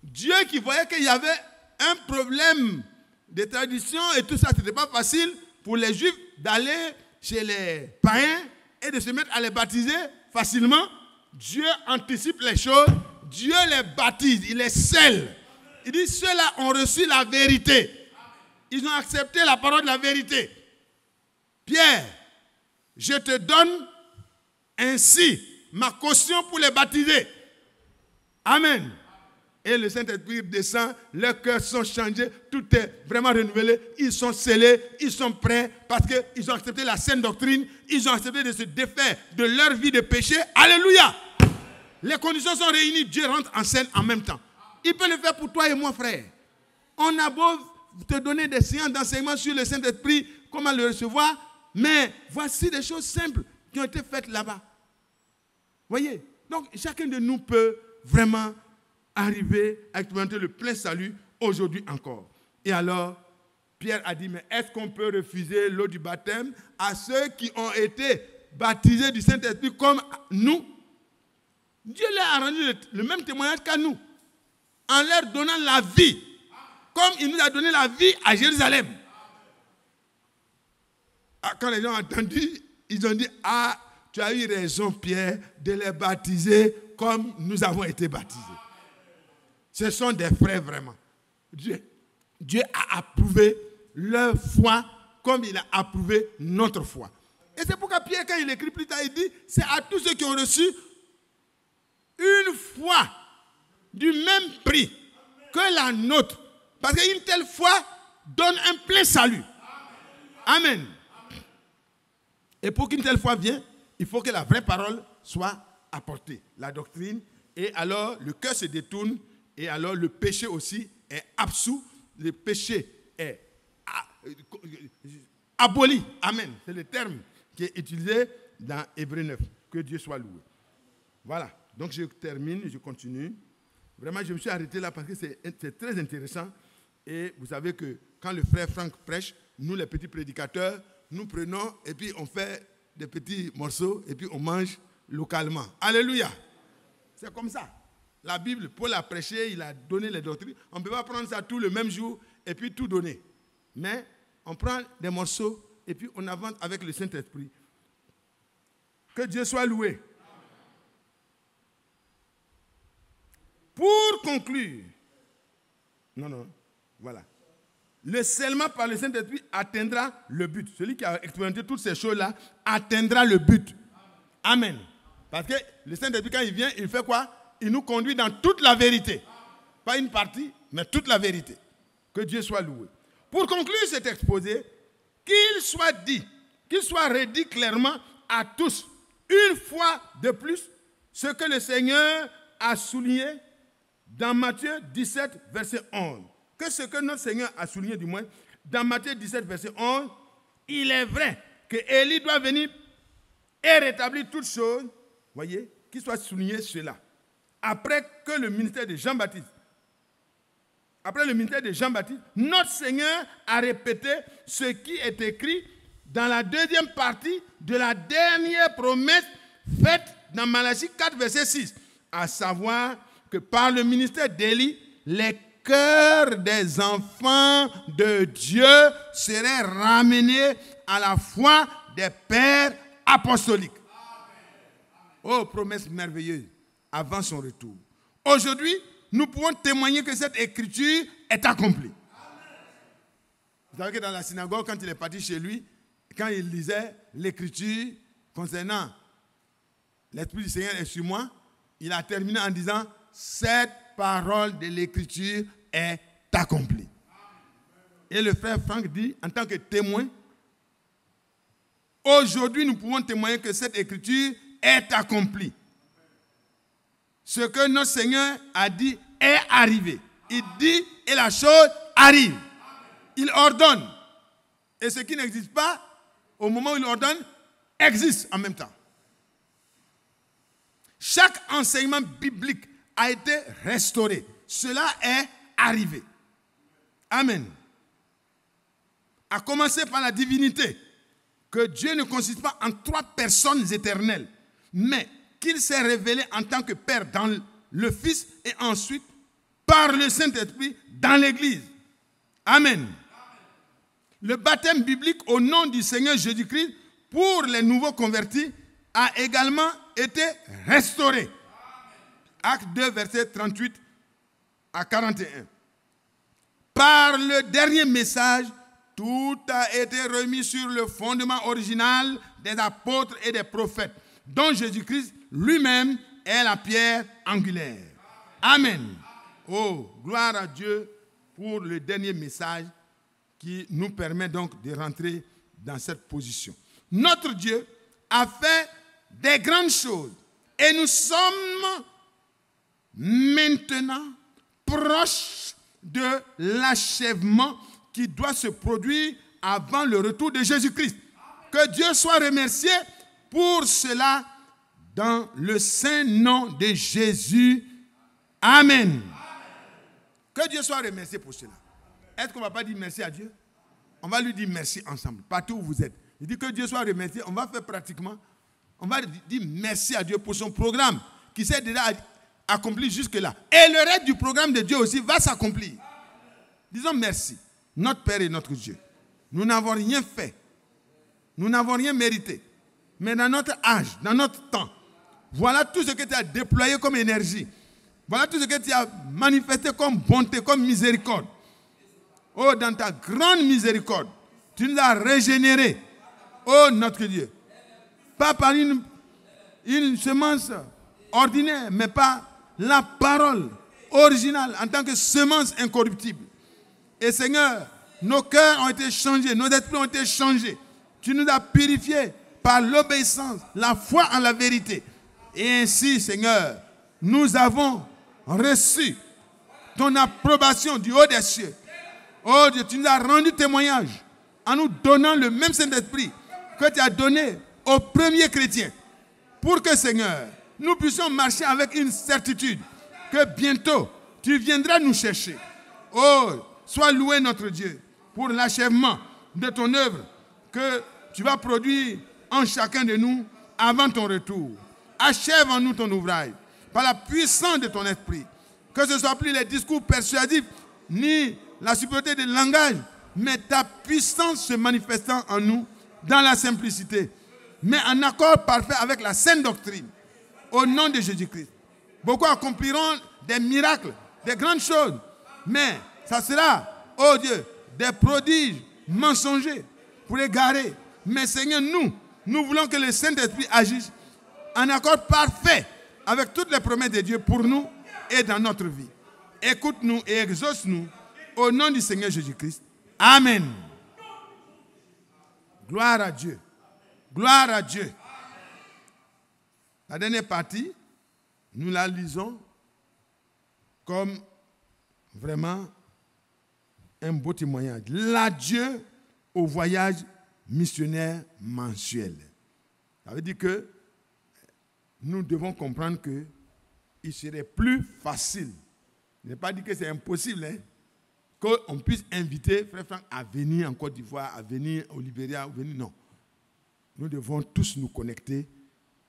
Dieu qui voyait qu'il y avait un problème de tradition et tout ça, ce n'était pas facile pour les Juifs d'aller chez les païens et de se mettre à les baptiser facilement. Dieu anticipe les choses, Dieu les baptise, il les scelle. Il dit, ceux-là ont reçu la vérité. Ils ont accepté la parole de la vérité. Pierre, je te donne ainsi ma caution pour les baptiser. Amen. Et le Saint-Esprit descend, leurs cœurs sont changés, tout est vraiment renouvelé, ils sont scellés, ils sont prêts parce qu'ils ont accepté la saine doctrine, ils ont accepté de se défaire de leur vie de péché. Alléluia. Les conditions sont réunies, Dieu rentre en scène en même temps. Il peut le faire pour toi et moi, frère. On a beau te donner des séances d'enseignement sur le Saint-Esprit, comment le recevoir, mais voici des choses simples qui ont été faites là-bas. Voyez? Donc, chacun de nous peut vraiment arriver à expérimenter le plein salut aujourd'hui encore. Et alors, Pierre a dit, mais est-ce qu'on peut refuser l'eau du baptême à ceux qui ont été baptisés du Saint-Esprit comme nous? Dieu leur a rendu le même témoignage qu'à nous, en leur donnant la vie, comme il nous a donné la vie à Jérusalem. Quand les gens ont entendu, ils ont dit, ah, tu as eu raison, Pierre, de les baptiser comme nous avons été baptisés. Ce sont des frères vraiment. Dieu a approuvé leur foi comme il a approuvé notre foi. Et c'est pourquoi Pierre, quand il écrit plus tard, il dit, c'est à tous ceux qui ont reçu une foi du même prix que la nôtre. Parce qu'une telle foi donne un plein salut. Amen. Et pour qu'une telle foi vienne, il faut que la vraie parole soit apportée. La doctrine. Et alors, le cœur se détourne. Et alors, le péché aussi est absous. Le péché est aboli. Amen. C'est le terme qui est utilisé dans Hébreux 9. Que Dieu soit loué. Voilà. Donc, je termine, je continue. Vraiment, je me suis arrêté là parce que c'est très intéressant. Et vous savez que quand le frère Franck prêche, nous, les petits prédicateurs, nous prenons et puis on fait des petits morceaux et puis on mange localement. Alléluia. C'est comme ça. La Bible, Paul a prêché, il a donné les doctrines. On ne peut pas prendre ça tout le même jour et puis tout donner. Mais on prend des morceaux et puis on avance avec le Saint-Esprit. Que Dieu soit loué. Pour conclure, voilà. Le scellement par le Saint-Esprit atteindra le but. Celui qui a expérimenté toutes ces choses-là atteindra le but. Amen. Parce que le Saint-Esprit, quand il vient, il fait quoi? Il nous conduit dans toute la vérité. Pas une partie, mais toute la vérité. Que Dieu soit loué. Pour conclure cet exposé, qu'il soit dit, qu'il soit redit clairement à tous, une fois de plus, ce que le Seigneur a souligné dans Matthieu 17, verset 11. Que ce que notre Seigneur a souligné du moins, dans Matthieu 17, verset 11, il est vrai que Élie doit venir et rétablir toutes choses, voyez, qu'il soit souligné cela. Après le ministère de Jean-Baptiste, notre Seigneur a répété ce qui est écrit dans la deuxième partie de la dernière promesse faite dans Malachie 4, verset 6, à savoir que par le ministère d'Élie, les cœurs des enfants de Dieu seraient ramenés à la foi des pères apostoliques. Oh, promesse merveilleuse avant son retour. Aujourd'hui, nous pouvons témoigner que cette écriture est accomplie. Vous savez que dans la synagogue, quand il est parti chez lui, quand il lisait l'écriture concernant l'Esprit du Seigneur est sur moi, il a terminé en disant « Cette parole de l'écriture est accomplie. » Et le frère Franck dit, en tant que témoin, Aujourd'hui, nous pouvons témoigner que cette écriture est accomplie. Ce que notre Seigneur a dit est arrivé. Il dit et la chose arrive. Il ordonne. Et ce qui n'existe pas, au moment où il ordonne, existe en même temps. Chaque enseignement biblique a été restauré. Cela est arrivé. Amen. À commencer par la divinité, que Dieu ne consiste pas en 3 personnes éternelles, mais qu'il s'est révélé en tant que Père dans le Fils et ensuite par le Saint-Esprit dans l'Église. Amen. Le baptême biblique au nom du Seigneur Jésus-Christ pour les nouveaux convertis a également été restauré. Acte 2, verset 38 à 41. Par le dernier message, tout a été remis sur le fondement original des apôtres et des prophètes, dont Jésus-Christ lui-même est la pierre angulaire. Amen. Oh, gloire à Dieu pour le dernier message qui nous permet donc de rentrer dans cette position. Notre Dieu a fait des grandes choses et nous sommes maintenant proches de l'achèvement qui doit se produire avant le retour de Jésus-Christ. Que Dieu soit remercié pour cela dans le saint nom de Jésus. Amen. Que Dieu soit remercié pour cela. Est-ce qu'on ne va pas dire merci à Dieu? On va lui dire merci ensemble, partout où vous êtes. Il dit que Dieu soit remercié. On va faire pratiquement, on va dire merci à Dieu pour son programme qui s'est déjà accompli jusque-là. Et le reste du programme de Dieu aussi va s'accomplir. Disons merci. Notre Père et notre Dieu. Nous n'avons rien fait. Nous n'avons rien mérité. Mais dans notre âge, dans notre temps, voilà tout ce que tu as déployé comme énergie. Voilà tout ce que tu as manifesté comme bonté, comme miséricorde. Oh, dans ta grande miséricorde, tu nous as régénérés. Oh, notre Dieu. Pas par une semence ordinaire, mais par la parole originale en tant que semence incorruptible. Et Seigneur, nos cœurs ont été changés, nos esprits ont été changés. Tu nous as purifiés par l'obéissance, la foi en la vérité. Et ainsi, Seigneur, nous avons reçu ton approbation du haut des cieux. Oh Dieu, tu nous as rendu témoignage en nous donnant le même Saint-Esprit que tu as donné aux premiers chrétiens. Pour que, Seigneur, nous puissions marcher avec une certitude que bientôt, tu viendras nous chercher. Oh, sois loué notre Dieu pour l'achèvement de ton œuvre que tu vas produire en chacun de nous avant ton retour. Achève en nous ton ouvrage par la puissance de ton esprit. Que ce ne soit plus les discours persuasifs ni la supériorité de langage, mais ta puissance se manifestant en nous dans la simplicité, mais en accord parfait avec la sainte doctrine. Au nom de Jésus-Christ. Beaucoup accompliront des miracles, des grandes choses, mais ça sera, oh Dieu, des prodiges mensongers pour égarer. Mais Seigneur, nous voulons que le Saint-Esprit agisse en accord parfait avec toutes les promesses de Dieu pour nous et dans notre vie. Écoute-nous et exauce-nous au nom du Seigneur Jésus-Christ. Amen. Gloire à Dieu. Gloire à Dieu. La dernière partie, nous la lisons comme vraiment un beau témoignage. L'adieu au voyage missionnaire mensuel. Ça veut dire que nous devons comprendre qu'il serait plus facile, je n'ai pas dit que c'est impossible, qu'on puisse inviter Frère Franck à venir en Côte d'Ivoire, à venir au Libéria, à venir, non. Nous devons tous nous connecter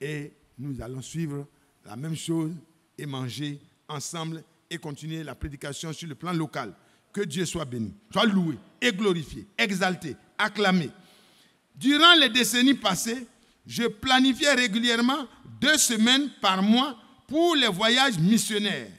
et nous allons suivre la même chose et manger ensemble et continuer la prédication sur le plan local. Que Dieu soit béni, soit loué et glorifié, exalté, acclamé. Durant les décennies passées, je planifiais régulièrement 2 semaines par mois pour les voyages missionnaires,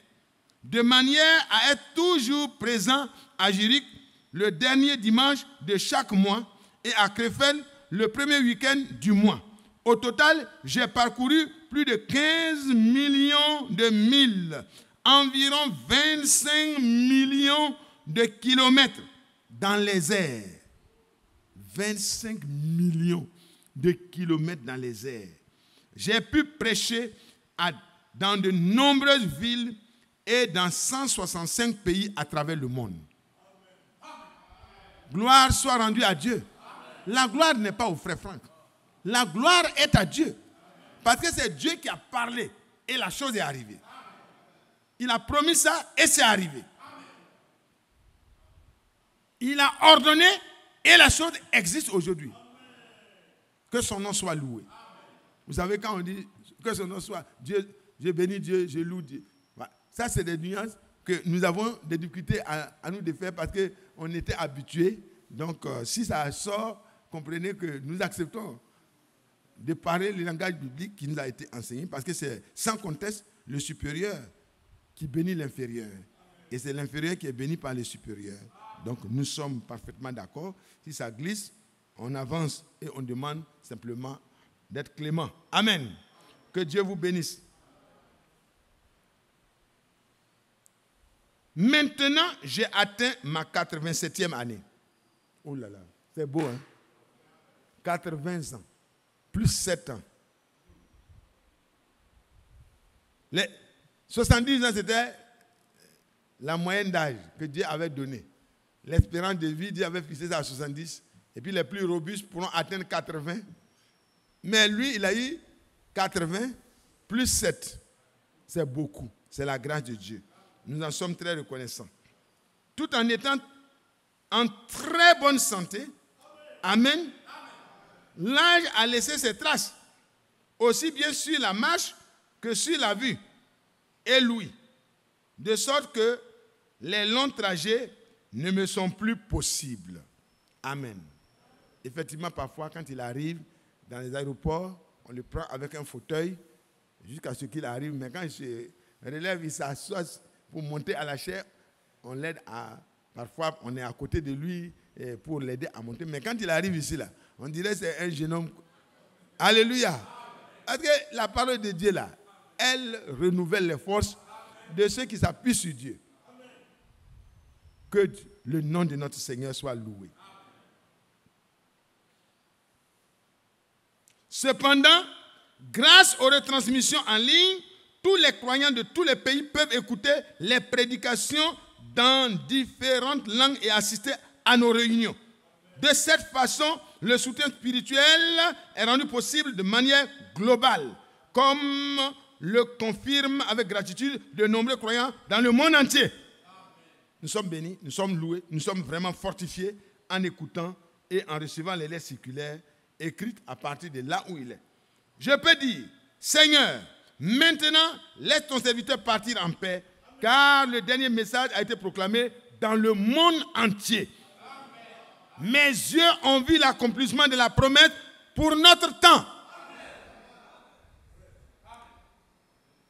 de manière à être toujours présent à Zurich le dernier dimanche de chaque mois et à Krefeld le premier week-end du mois. Au total, j'ai parcouru plus de 15 millions de milles, environ 25 millions de kilomètres dans les airs. 25 millions de kilomètres dans les airs. J'ai pu prêcher dans de nombreuses villes et dans 165 pays à travers le monde. Gloire soit rendue à Dieu. La gloire n'est pas au frère Franck. La gloire est à Dieu. Parce que c'est Dieu qui a parlé et la chose est arrivée. Il a promis ça et c'est arrivé. Il a ordonné et la chose existe aujourd'hui. Que son nom soit loué. Vous savez, quand on dit que son nom soit Dieu, je bénis Dieu, je loue Dieu. Ça, c'est des nuances que nous avons des difficultés à nous défaire parce qu'on était habitués. Donc, si ça sort, comprenez que nous acceptons de parler le langage biblique qui nous a été enseigné parce que c'est sans conteste le supérieur qui bénit l'inférieur. Et c'est l'inférieur qui est béni par le supérieur. Donc, nous sommes parfaitement d'accord. Si ça glisse, on avance et on demande simplement d'être clément. Amen. Que Dieu vous bénisse. Maintenant, j'ai atteint ma 87e année. Oh là là, c'est beau, hein? 80 ans, plus 7 ans. Les 70 ans, c'était la moyenne d'âge que Dieu avait donnée. L'espérance de vie, Dieu avait fixé ça à 70. Et puis les plus robustes pourront atteindre 80. Mais lui, il a eu 80 plus 7. C'est beaucoup. C'est la grâce de Dieu. Nous en sommes très reconnaissants. Tout en étant en très bonne santé, amen, l'âge a laissé ses traces, aussi bien sur la marche que sur la vue et l'ouïe, de sorte que les longs trajets ne me sont plus possibles. Amen. Effectivement, parfois, quand il arrive dans les aéroports, on le prend avec un fauteuil jusqu'à ce qu'il arrive. Mais quand il se relève, il s'assoit pour monter à la chaise, on l'aide à... Parfois, on est à côté de lui pour l'aider à monter. Mais quand il arrive ici, là, on dirait que c'est un jeune homme. Alléluia. Parce que la parole de Dieu, là, elle renouvelle les forces de ceux qui s'appuient sur Dieu. Que le nom de notre Seigneur soit loué. Cependant, grâce aux retransmissions en ligne, tous les croyants de tous les pays peuvent écouter les prédications dans différentes langues et assister à nos réunions. De cette façon, le soutien spirituel est rendu possible de manière globale, comme le confirment avec gratitude de nombreux croyants dans le monde entier. Nous sommes bénis, nous sommes loués, nous sommes vraiment fortifiés en écoutant et en recevant les lettres circulaires écrites à partir de là où il est. Je peux dire, Seigneur, maintenant, laisse ton serviteur partir en paix, car le dernier message a été proclamé dans le monde entier. Mes yeux ont vu l'accomplissement de la promesse pour notre temps.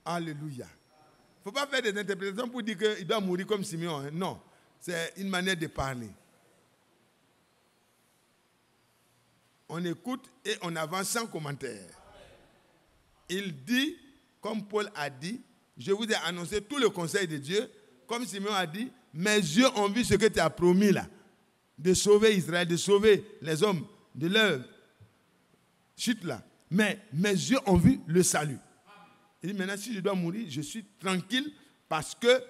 Alléluia. Il ne faut pas faire des interprétations pour dire qu'il doit mourir comme Simeon. Hein. Non, c'est une manière de parler. On écoute et on avance sans commentaire. Il dit, comme Paul a dit, je vous ai annoncé tout le conseil de Dieu. Comme Simeon a dit, mes yeux ont vu ce que tu as promis là. De sauver Israël, de sauver les hommes de leur chute là. Mais mes yeux ont vu le salut. Il dit maintenant si je dois mourir, je suis tranquille parce que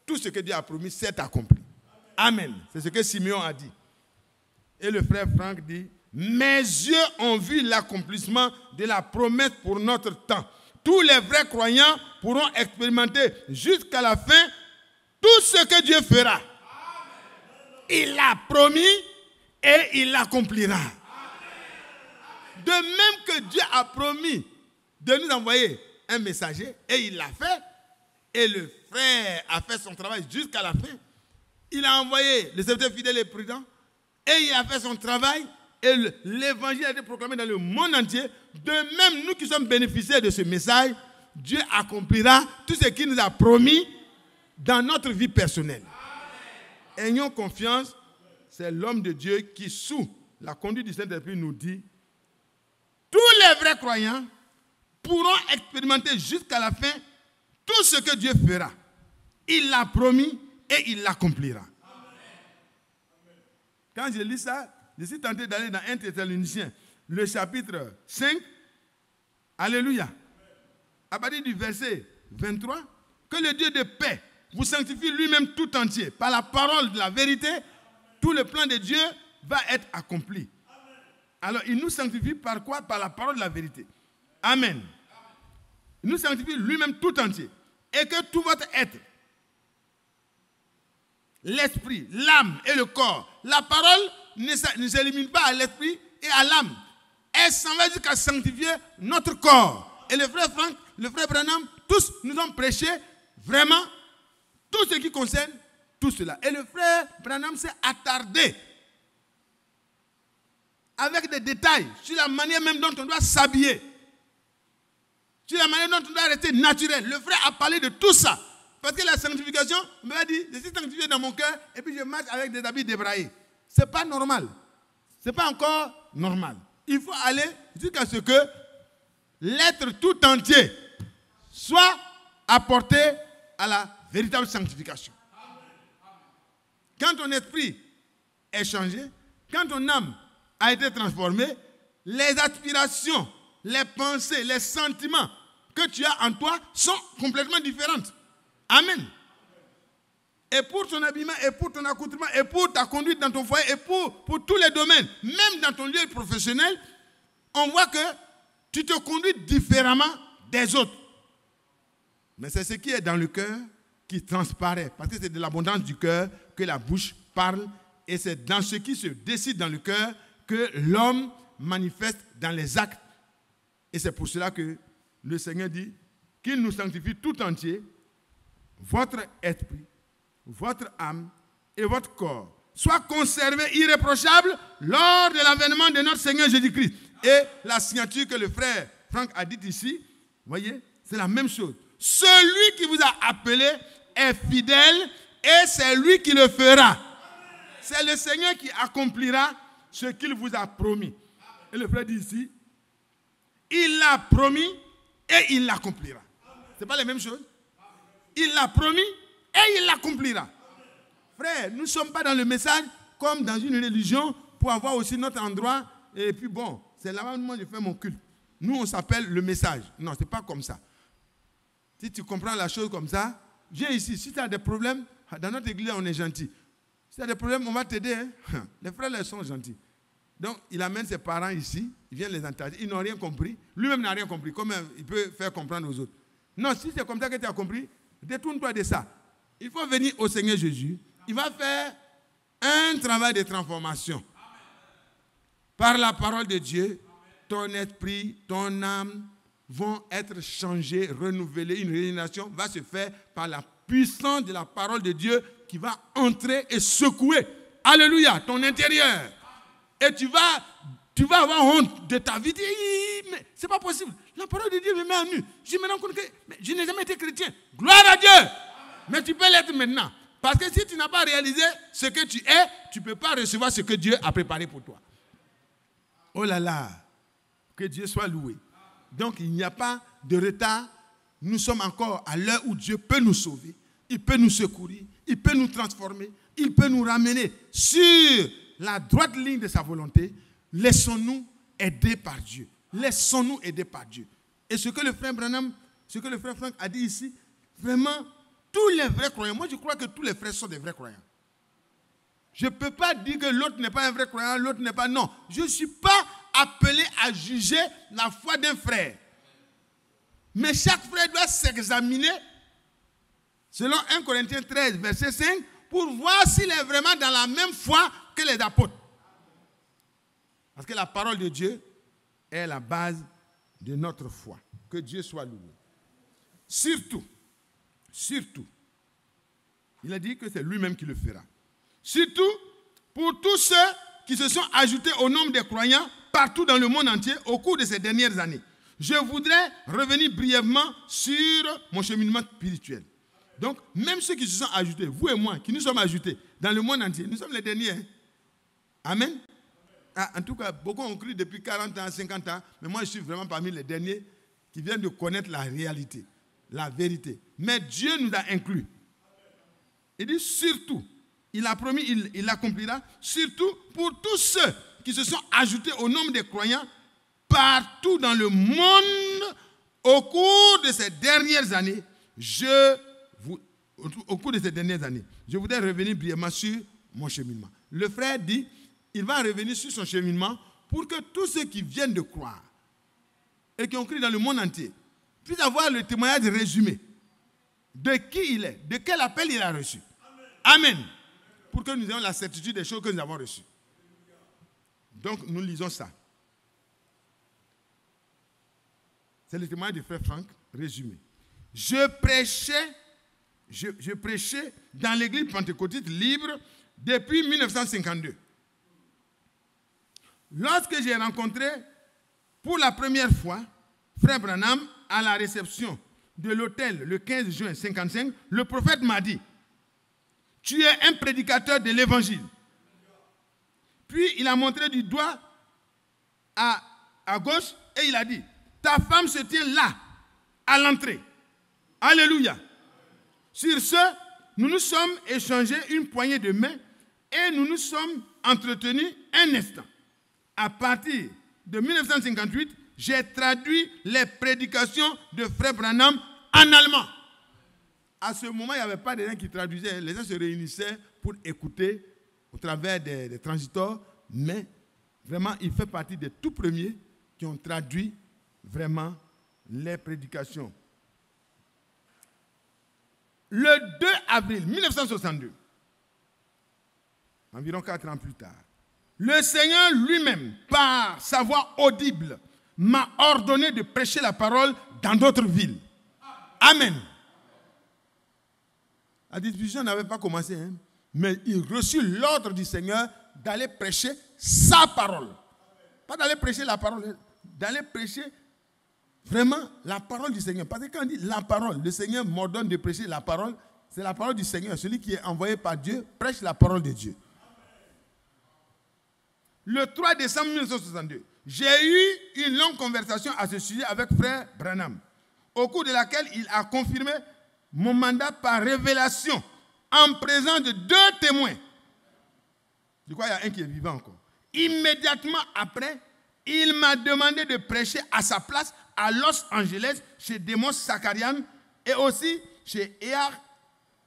tout ce que Dieu a promis s'est accompli. Amen. C'est ce que Simeon a dit. Et le frère Franck dit, mes yeux ont vu l'accomplissement de la promesse pour notre temps. Tous les vrais croyants pourront expérimenter jusqu'à la fin tout ce que Dieu fera. Il l'a promis et il l'accomplira. De même que Dieu a promis de nous envoyer un messager et il l'a fait, et le frère a fait son travail jusqu'à la fin. Il a envoyé le serviteur fidèle et prudent et il a fait son travail et l'évangile a été proclamé dans le monde entier. De même, nous qui sommes bénéficiaires de ce message, Dieu accomplira tout ce qu'il nous a promis dans notre vie personnelle. Ayons confiance, c'est l'homme de Dieu qui, sous la conduite du Saint-Esprit, nous dit tous les vrais croyants pourront expérimenter jusqu'à la fin tout ce que Dieu fera. Il l'a promis et il l'accomplira. Quand je lis ça, je suis tenté d'aller dans 1 Thessaloniciens, le chapitre 5. Alléluia. À partir du verset 23, que le Dieu de paix vous sanctifie lui-même tout entier. Par la parole de la vérité, tout le plan de Dieu va être accompli. Alors, il nous sanctifie par quoi? Par la parole de la vérité. Amen. Il nous sanctifie lui-même tout entier. Et que tout votre être, l'esprit, l'âme et le corps, la parole ne s'élimine pas à l'esprit et à l'âme. Elle s'en va jusqu'à sanctifier notre corps. Et le frère Franck, le frère Branham, tous nous ont prêché vraiment tout ce qui concerne tout cela. Et le frère Branham s'est attardé avec des détails sur la manière même dont on doit s'habiller, sur la manière dont on doit rester naturel. Le frère a parlé de tout ça. Parce que la sanctification, on m'a dit, je suis sanctifié dans mon cœur et puis je marche avec des habits débraillés. Ce n'est pas normal. Ce n'est pas encore normal. Il faut aller jusqu'à ce que l'être tout entier soit apporté à la véritable sanctification. Quand ton esprit est changé, quand ton âme a été transformée, les aspirations, les pensées, les sentiments que tu as en toi sont complètement différentes. Amen. Et pour ton habillement, et pour ton accoutrement, et pour ta conduite dans ton foyer, et pour tous les domaines, même dans ton lieu professionnel, on voit que tu te conduis différemment des autres. Mais c'est ce qui est dans le cœur qui transparaît. Parce que c'est de l'abondance du cœur que la bouche parle. Et c'est dans ce qui se décide dans le cœur que l'homme manifeste dans les actes. Et c'est pour cela que le Seigneur dit qu'il nous sanctifie tout entier, votre esprit, votre âme et votre corps soient conservés irréprochables lors de l'avènement de notre Seigneur Jésus-Christ. Et la signature que le frère Franck a dite ici, voyez, c'est la même chose. Celui qui vous a appelé est fidèle et c'est lui qui le fera. C'est le Seigneur qui accomplira ce qu'il vous a promis. Et le frère dit ici, il l'a promis et il l'accomplira. Ce n'est pas la même chose. Il l'a promis et il l'accomplira. Frère, nous ne sommes pas dans le message comme dans une religion pour avoir aussi notre endroit et puis bon, c'est là-bas où je fais mon culte. Nous, on s'appelle le message. Non, ce n'est pas comme ça. Si tu comprends la chose comme ça, viens ici. Si tu as des problèmes, dans notre église, on est gentil. Si tu as des problèmes, on va t'aider. Hein? Les frères, ils sont gentils. Donc, il amène ses parents ici, il vient les entendre. Ils n'ont rien compris. Lui-même n'a rien compris. Comment il peut faire comprendre aux autres? Non, si c'est comme ça que tu as compris, détourne-toi de ça. Il faut venir au Seigneur Jésus. Il va faire un travail de transformation. Par la parole de Dieu, ton esprit, ton âme vont être changés, renouvelés. Une régénération va se faire par la puissance de la parole de Dieu qui va entrer et secouer. Alléluia, ton intérieur. Et tu vas avoir honte de ta vie. Mais c'est pas possible. La parole de Dieu me met à nu. Je me rends compte que je n'ai jamais été chrétien. Gloire à Dieu. Mais tu peux l'être maintenant. Parce que si tu n'as pas réalisé ce que tu es, tu ne peux pas recevoir ce que Dieu a préparé pour toi. Oh là là, que Dieu soit loué. Donc il n'y a pas de retard. Nous sommes encore à l'heure où Dieu peut nous sauver. Il peut nous secourir. Il peut nous transformer. Il peut nous ramener sur la droite ligne de sa volonté. Laissons-nous aider par Dieu. Laissons-nous aider par Dieu. Et ce que le frère Branham, ce que le frère Franck a dit ici, vraiment, tous les vrais croyants, moi je crois que tous les frères sont des vrais croyants. Je ne peux pas dire que l'autre n'est pas un vrai croyant, l'autre n'est pas... Non, je ne suis pas appelé à juger la foi d'un frère. Mais chaque frère doit s'examiner selon 1 Corinthiens 13, verset 5, pour voir s'il est vraiment dans la même foi que les apôtres. Parce que la parole de Dieu est la base de notre foi. Que Dieu soit loué. Surtout, il a dit que c'est lui-même qui le fera. Surtout pour tous ceux qui se sont ajoutés au nombre des croyants partout dans le monde entier au cours de ces dernières années. Je voudrais revenir brièvement sur mon cheminement spirituel. Donc, même ceux qui se sont ajoutés, vous et moi, qui nous sommes ajoutés dans le monde entier, nous sommes les derniers. Hein? Amen. Ah, en tout cas, beaucoup ont cru depuis 40 ans, 50 ans, mais moi je suis vraiment parmi les derniers qui viennent de connaître la réalité, la vérité. Mais Dieu nous a inclus. Il dit surtout, il a promis, il l'accomplira, surtout pour tous ceux qui se sont ajoutés au nombre des croyants partout dans le monde au cours de ces dernières années. Je voudrais revenir brièvement sur mon cheminement. Le frère dit, il va revenir sur son cheminement pour que tous ceux qui viennent de croire et qui ont cru dans le monde entier puissent avoir le témoignage résumé de qui il est, de quel appel il a reçu. Amen. Pour que nous ayons la certitude des choses que nous avons reçues. Donc, nous lisons ça. C'est le témoignage du frère Franck, résumé. Je prêchais dans l'église pentecôtiste libre depuis 1952. Lorsque j'ai rencontré pour la première fois frère Branham à la réception de l'hôtel le 15 juin 1955, le prophète m'a dit, tu es un prédicateur de l'évangile. Puis il a montré du doigt à gauche et il a dit, ta femme se tient là, à l'entrée. Alléluia. Sur ce, nous nous sommes échangés une poignée de main et nous nous sommes entretenus un instant. À partir de 1958, j'ai traduit les prédications de frère Branham en allemand. À ce moment, il n'y avait pas de gens qui traduisaient. Les gens se réunissaient pour écouter au travers des transitors, mais vraiment, il fait partie des tout premiers qui ont traduit vraiment les prédications. Le 2 avril 1962, environ 4 ans plus tard, le Seigneur lui-même, par sa voix audible, m'a ordonné de prêcher la parole dans d'autres villes. Amen. La distribution n'avait pas commencé, hein, mais il reçut l'ordre du Seigneur d'aller prêcher sa parole. Pas d'aller prêcher la parole, d'aller prêcher vraiment la parole du Seigneur. Parce que quand on dit la parole, le Seigneur m'ordonne de prêcher la parole, c'est la parole du Seigneur. Celui qui est envoyé par Dieu prêche la parole de Dieu. Le 3 décembre 1962, j'ai eu une longue conversation à ce sujet avec frère Branham, au cours de laquelle il a confirmé mon mandat par révélation en présence de 2 témoins. Je crois qu'il y a un qui est vivant encore. Immédiatement après, il m'a demandé de prêcher à sa place à Los Angeles chez Demos Sakarian et aussi chez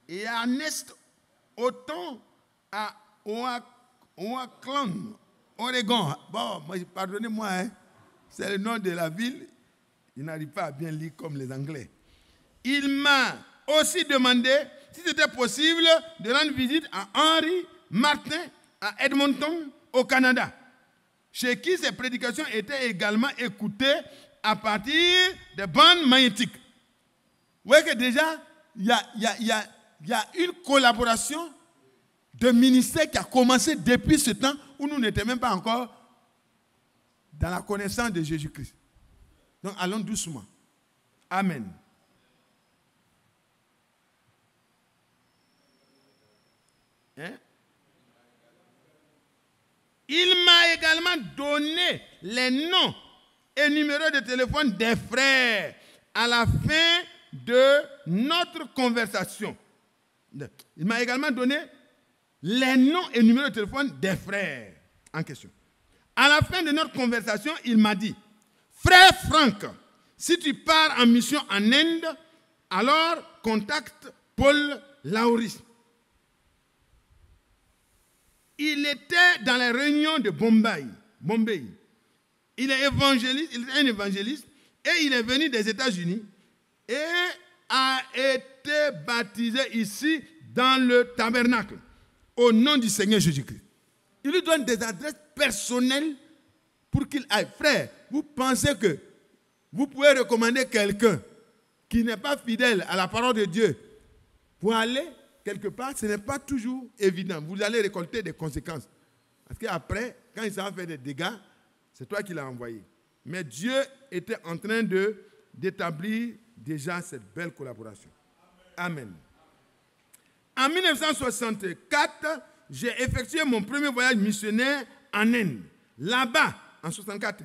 Ernest Houghton à Oakland, Oregon. Bon, pardonnez-moi, hein, c'est le nom de la ville. Il n'arrive pas à bien lire comme les Anglais. Il m'a aussi demandé si c'était possible de rendre visite à Henry Martin à Edmonton, au Canada, chez qui ces prédications étaient également écoutées à partir des bandes magnétiques. Vous voyez que déjà, il y a une collaboration de ministère qui a commencé depuis ce temps où nous n'étions même pas encore dans la connaissance de Jésus-Christ. Donc allons doucement. Amen. Hein? Il m'a également donné les noms et numéros de téléphone des frères à la fin de notre conversation. Il m'a également donné les noms et numéros de téléphone des frères en question. À la fin de notre conversation, il m'a dit, frère Franck, si tu pars en mission en Inde, alors contacte Paul Lauris. Il était dans les réunions de Bombay. Il est évangéliste, il est un évangéliste et il est venu des États-Unis et a été baptisé ici dans le tabernacle au nom du Seigneur Jésus-Christ. Il lui donne des adresses personnelles pour qu'il aille. Frère, vous pensez que vous pouvez recommander quelqu'un qui n'est pas fidèle à la parole de Dieu pour aller quelque part, ce n'est pas toujours évident. Vous allez récolter des conséquences. Parce qu'après, quand il s'en fait des dégâts, c'est toi qui l'as envoyé. Mais Dieu était en train d'établir déjà cette belle collaboration. Amen. En 1964, j'ai effectué mon premier voyage missionnaire en Inde. Là-bas, en 1964,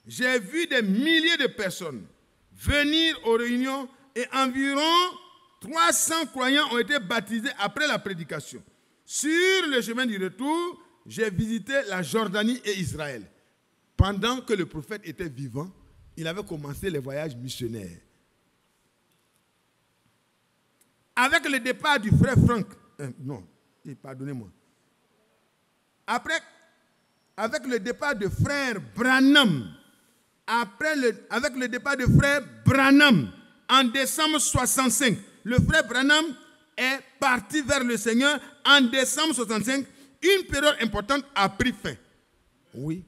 j'ai vu des milliers de personnes venir aux réunions et environ 300 croyants ont été baptisés après la prédication. Sur le chemin du retour, j'ai visité la Jordanie et Israël. pendant que le prophète était vivant, il avait commencé les voyages missionnaires. Avec le départ du frère Frank, pardonnez-moi. Avec le départ de frère Branham, avec le départ de frère Branham, en décembre 65, le frère Branham est parti vers le Seigneur. En décembre 65, une période importante a pris fin. Oui,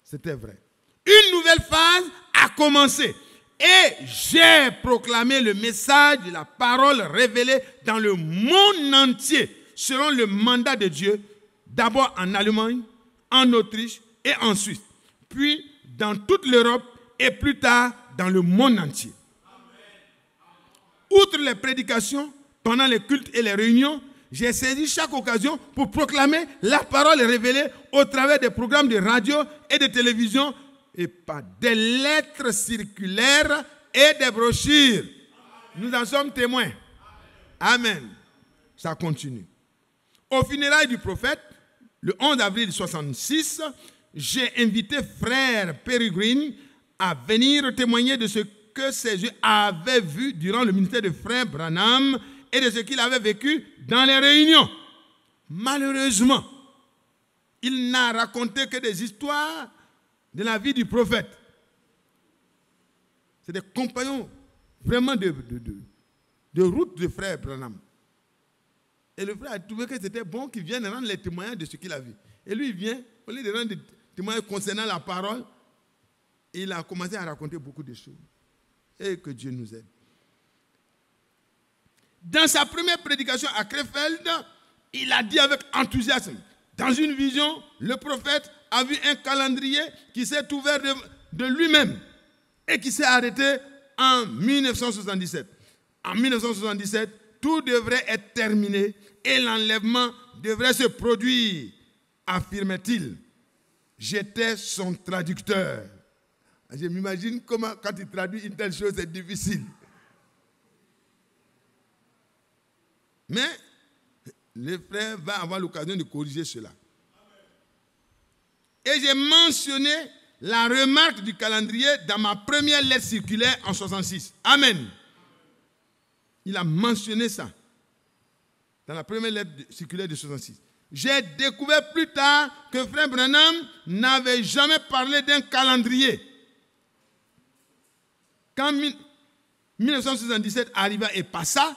c'était vrai. Une nouvelle phase a commencé. Et j'ai proclamé le message de la parole révélée dans le monde entier, selon le mandat de Dieu, d'abord en Allemagne, en Autriche et en Suisse, puis dans toute l'Europe et plus tard dans le monde entier. Outre les prédications, pendant les cultes et les réunions, j'ai saisi chaque occasion pour proclamer la parole révélée au travers des programmes de radio et de télévision et par des lettres circulaires et des brochures. Nous en sommes témoins. Amen. Ça continue. Au funérailles du prophète, le 11 avril 1966, j'ai invité frère Peregrine à venir témoigner de ce que ses yeux avaient vu durant le ministère de frère Branham et de ce qu'il avait vécu dans les réunions. Malheureusement, il n'a raconté que des histoires de la vie du prophète. C'est des compagnons vraiment de route de frère Branham. Et le frère a trouvé que c'était bon qu'il vienne rendre les témoignages de ce qu'il a vu. Et lui, il vient, au lieu de rendre des témoignages concernant la parole, il a commencé à raconter beaucoup de choses. Et que Dieu nous aide. Dans sa première prédication à Krefeld, il a dit avec enthousiasme, dans une vision, le prophète a vu un calendrier qui s'est ouvert de lui-même et qui s'est arrêté en 1977. En 1977, tout devrait être terminé et l'enlèvement devrait se produire, affirmait-il. J'étais son traducteur. Je m'imagine comment, quand il traduit une telle chose, c'est difficile. Mais le frère va avoir l'occasion de corriger cela. Et j'ai mentionné la remarque du calendrier dans ma première lettre circulaire en 1966. Amen. Il a mentionné ça dans la première lettre circulaire de 1966. J'ai découvert plus tard que frère Branham n'avait jamais parlé d'un calendrier. Quand 1977 arriva et passa,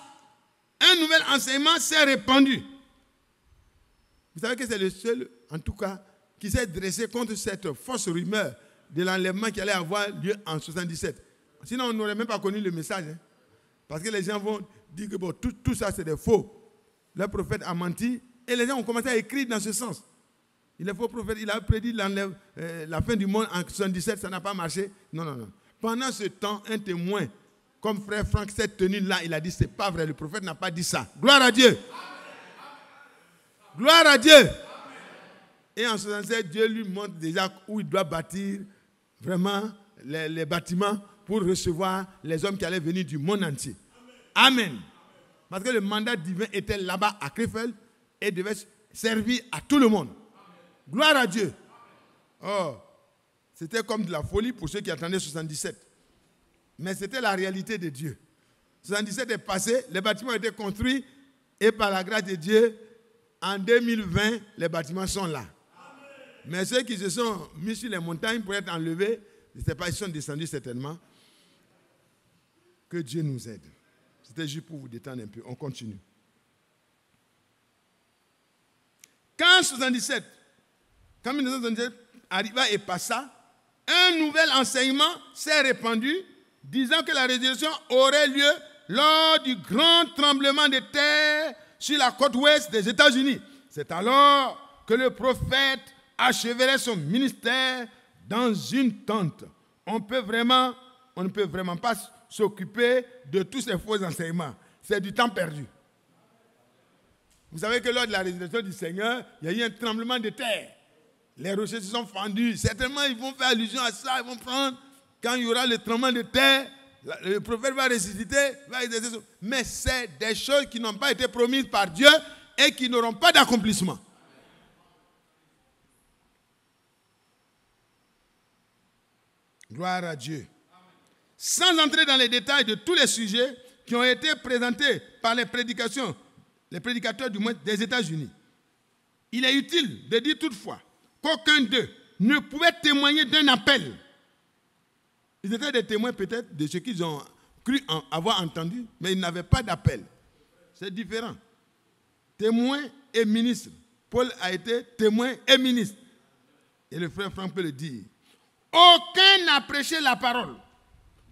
un nouvel enseignement s'est répandu. Vous savez que c'est le seul, en tout cas, qui s'est dressé contre cette fausse rumeur de l'enlèvement qui allait avoir lieu en 1977. Sinon, on n'aurait même pas connu le message. Hein. Parce que les gens vont dire que bon, tout ça, c'est des faux. Le prophète a menti et les gens ont commencé à écrire dans ce sens. Il est faux prophète, il a prédit la fin du monde en 1977, ça n'a pas marché. Non, non, non. Pendant ce temps, un témoin, comme frère Frank s'est tenu là, il a dit, c'est pas vrai, le prophète n'a pas dit ça. Gloire à Dieu. Gloire à Dieu. Et en 1967, Dieu lui montre déjà où il doit bâtir vraiment les bâtiments pour recevoir les hommes qui allaient venir du monde entier. Amen. Parce que le mandat divin était là-bas à Krefeld et devait servir à tout le monde. Gloire à Dieu. Oh, c'était comme de la folie pour ceux qui attendaient 77. Mais c'était la réalité de Dieu. 77 est passé, les bâtiments ont été construits et par la grâce de Dieu, en 2020, les bâtiments sont là. Mais ceux qui se sont mis sur les montagnes pour être enlevés, je ne sais pas, ils sont descendus certainement. Que Dieu nous aide. C'était juste pour vous détendre un peu. On continue. Quand 1977 arriva et passa, un nouvel enseignement s'est répandu disant que la résurrection aurait lieu lors du grand tremblement de terre sur la côte ouest des États-Unis. C'est alors que le prophète acheverait son ministère dans une tente. On ne peut vraiment pas s'occuper de tous ces faux enseignements. C'est du temps perdu. Vous savez que lors de la résurrection du Seigneur, il y a eu un tremblement de terre. Les rochers se sont fendus. Certainement, ils vont faire allusion à ça. Ils vont prendre, quand il y aura le tremblement de terre, le prophète va ressusciter, va exercer. Mais c'est des choses qui n'ont pas été promises par Dieu et qui n'auront pas d'accomplissement. Gloire à Dieu. Sans entrer dans les détails de tous les sujets qui ont été présentés par les prédicateurs du moins des États-Unis, il est utile de dire toutefois qu'aucun d'eux ne pouvait témoigner d'un appel. Ils étaient des témoins peut-être de ce qu'ils ont cru avoir entendu, mais ils n'avaient pas d'appel. C'est différent. Témoin et ministre. Paul a été témoin et ministre. Et le frère Franck peut le dire. Aucun n'a prêché la parole.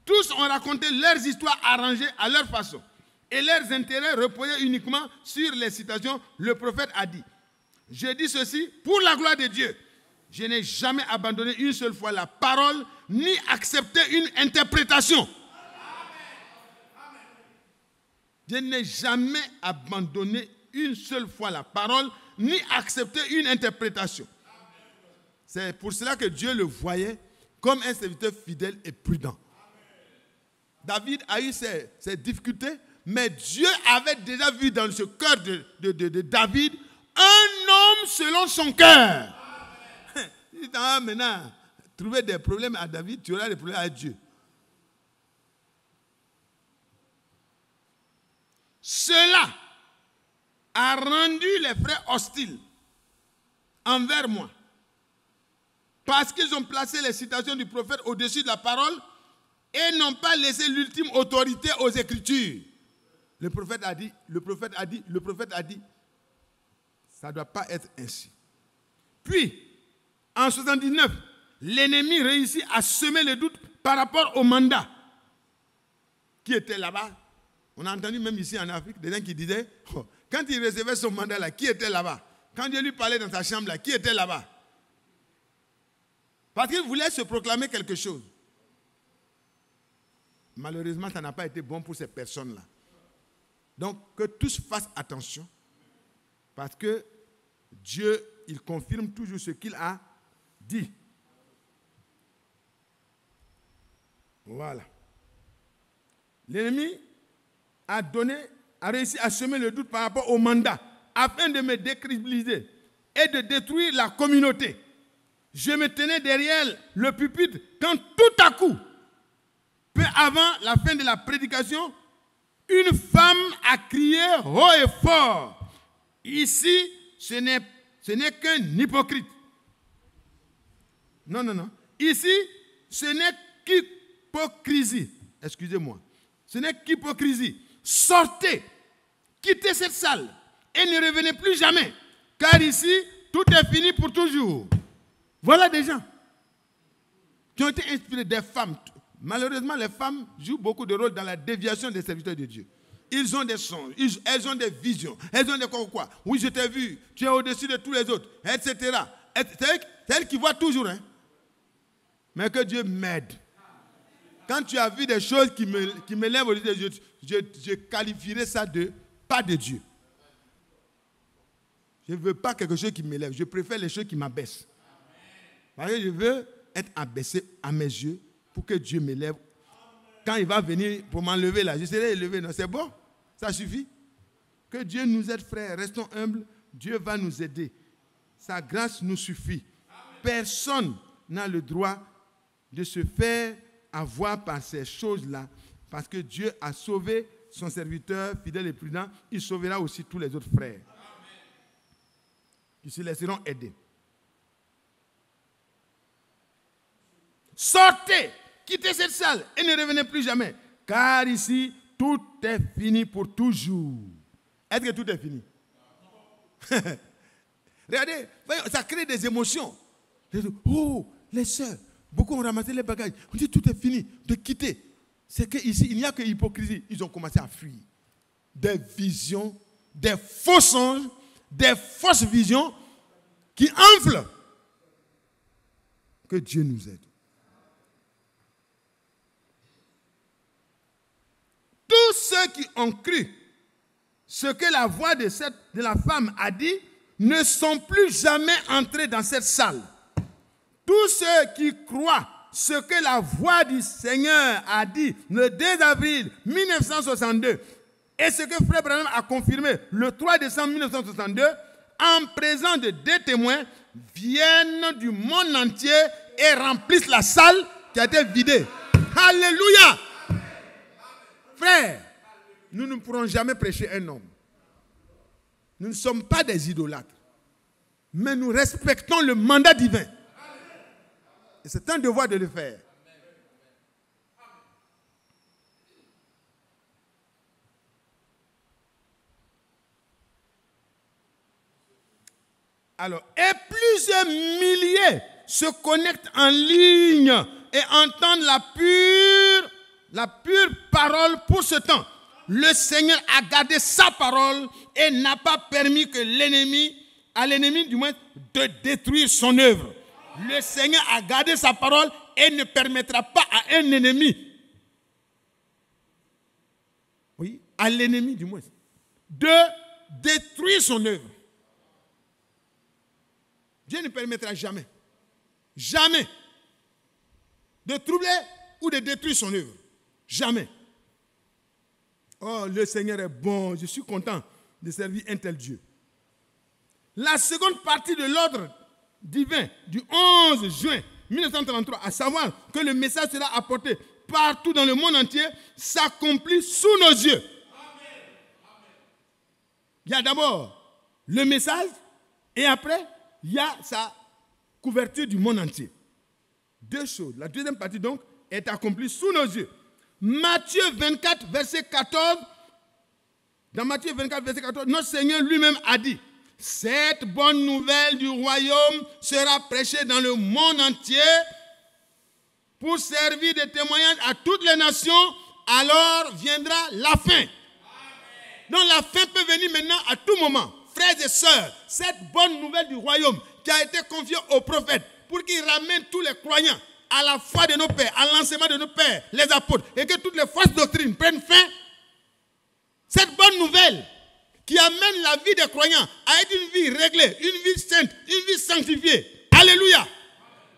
Tous ont raconté leurs histoires arrangées à leur façon. Et leurs intérêts reposaient uniquement sur les citations. Le prophète a dit, je dis ceci pour la gloire de Dieu. Je n'ai jamais abandonné une seule fois la parole, ni accepté une interprétation. Je n'ai jamais abandonné une seule fois la parole, ni accepté une interprétation. C'est pour cela que Dieu le voyait comme un serviteur fidèle et prudent. David a eu ses difficultés, mais Dieu avait déjà vu dans ce cœur de David un homme selon son cœur. Si tu vas maintenant trouver des problèmes à David, tu auras des problèmes à Dieu. Cela a rendu les frères hostiles envers moi. Parce qu'ils ont placé les citations du prophète au-dessus de la parole et n'ont pas laissé l'ultime autorité aux Écritures. Le prophète a dit, ça ne doit pas être ainsi. Puis, en 79, l'ennemi réussit à semer le doute par rapport au mandat qui était là-bas. On a entendu même ici en Afrique des gens qui disaient, quand il recevait son mandat là, qui était là-bas? Quand Dieu lui parlait dans sa chambre là, qui était là-bas? Parce qu'il voulait se proclamer quelque chose. Malheureusement, ça n'a pas été bon pour ces personnes-là. Donc, que tous fassent attention, parce que Dieu, il confirme toujours ce qu'il a dit. Voilà. L'ennemi a réussi à semer le doute par rapport au mandat, afin de me décrédibiliser et de détruire la communauté. Je me tenais derrière le pupitre quand tout à coup, peu avant la fin de la prédication, une femme a crié haut et fort. Ici, ce n'est qu'un hypocrite. Non. Ici, ce n'est qu'hypocrisie. Excusez-moi. Ce n'est qu'hypocrisie. Sortez, quittez cette salle et ne revenez plus jamais. Car ici, tout est fini pour toujours. Voilà des gens qui ont été inspirés, des femmes. Malheureusement, les femmes jouent beaucoup de rôle dans la déviation des serviteurs de Dieu. Ils ont des songes, elles ont des visions, elles ont des quoi. Oui, je t'ai vu, tu es au-dessus de tous les autres, etc. C'est elles qui voient toujours. Hein. Mais que Dieu m'aide. Quand tu as vu des choses qui m'élèvent au-dessus des yeux, je qualifierais ça de pas de Dieu. Je ne veux pas quelque chose qui m'élève. Je préfère les choses qui m'abaissent. Parce que je veux être abaissé à mes yeux pour que Dieu m'élève. Quand il va venir pour m'enlever là, je serai élevé. Non, c'est bon. Ça suffit. Que Dieu nous aide, frères. Restons humbles. Dieu va nous aider. Sa grâce nous suffit. Personne n'a le droit de se faire avoir par ces choses-là. Parce que Dieu a sauvé son serviteur fidèle et prudent. Il sauvera aussi tous les autres frères qui se laisseront aider. Sortez, quittez cette salle et ne revenez plus jamais. Car ici, tout est fini pour toujours. Est-ce que tout est fini? Regardez, ça crée des émotions. Oh, les sœurs, beaucoup ont ramassé les bagages. On dit tout est fini, de quitter. C'est qu'ici, il n'y a que hypocrisie. Ils ont commencé à fuir. Des visions, des faux songes, des fausses visions qui enflent. Que Dieu nous aide. Tous ceux qui ont cru ce que la voix de la femme a dit ne sont plus jamais entrés dans cette salle. Tous ceux qui croient ce que la voix du Seigneur a dit le 2 avril 1962 et ce que Frère Branham a confirmé le 3 décembre 1962 en présence de 2 témoins viennent du monde entier et remplissent la salle qui a été vidé. Alléluia. Frère, nous ne pourrons jamais prêcher un homme. Nous ne sommes pas des idolâtres. Mais nous respectons le mandat divin. Et c'est un devoir de le faire. Alors, et plusieurs milliers se connectent en ligne et entendent la pure parole pour ce temps. Le Seigneur a gardé sa parole et n'a pas permis que à l'ennemi du moins, de détruire son œuvre. Le Seigneur a gardé sa parole et ne permettra pas à un ennemi, oui, à l'ennemi du moins, de détruire son œuvre. Dieu ne permettra jamais, jamais, de troubler ou de détruire son œuvre. Jamais. Oh, le Seigneur est bon. Je suis content de servir un tel Dieu. La seconde partie de l'ordre divin du 11 juin 1933, à savoir que le message sera apporté partout dans le monde entier, s'accomplit sous nos yeux. Il y a d'abord le message et après, il y a sa couverture du monde entier. Deux choses. La deuxième partie, donc, est accomplie sous nos yeux. Matthieu 24, verset 14. Dans Matthieu 24, verset 14, notre Seigneur lui-même a dit, cette bonne nouvelle du royaume sera prêchée dans le monde entier pour servir de témoignage à toutes les nations, alors viendra la fin. Amen. Donc la fin peut venir maintenant à tout moment. Frères et sœurs, cette bonne nouvelle du royaume qui a été confiée aux prophètes pour qu'ils ramènent tous les croyants à la foi de nos pères, à l'enseignement de nos pères, les apôtres, et que toutes les fausses doctrines prennent fin. Cette bonne nouvelle qui amène la vie des croyants à être une vie réglée, une vie sainte, une vie sanctifiée. Alléluia.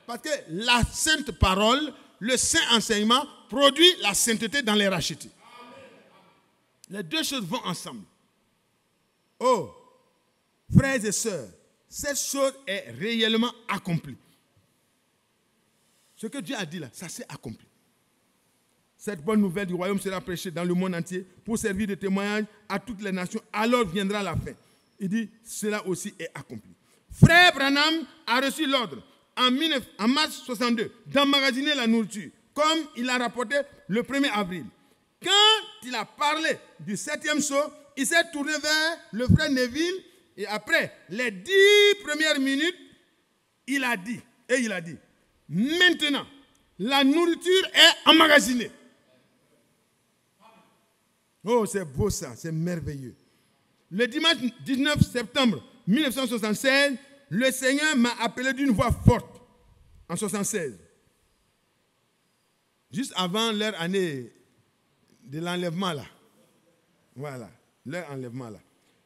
Parce que la sainte parole, le saint enseignement produit la sainteté dans les rachetés. Les deux choses vont ensemble. Oh, frères et sœurs, cette chose est réellement accomplie. Ce que Dieu a dit là, ça s'est accompli. Cette bonne nouvelle du royaume sera prêchée dans le monde entier pour servir de témoignage à toutes les nations. Alors viendra la fin. Il dit, cela aussi est accompli. Frère Branham a reçu l'ordre en mars 62 d'emmagasiner la nourriture, comme il a rapporté le 1er avril. Quand il a parlé du 7e sceau, il s'est tourné vers le frère Neville et après les 10 premières minutes, il a dit, maintenant, la nourriture est emmagasinée. Oh, c'est beau ça, c'est merveilleux. Le dimanche 19 septembre 1976, le Seigneur m'a appelé d'une voix forte, en 1976, juste avant leur année de l'enlèvement là. Voilà, leur enlèvement là.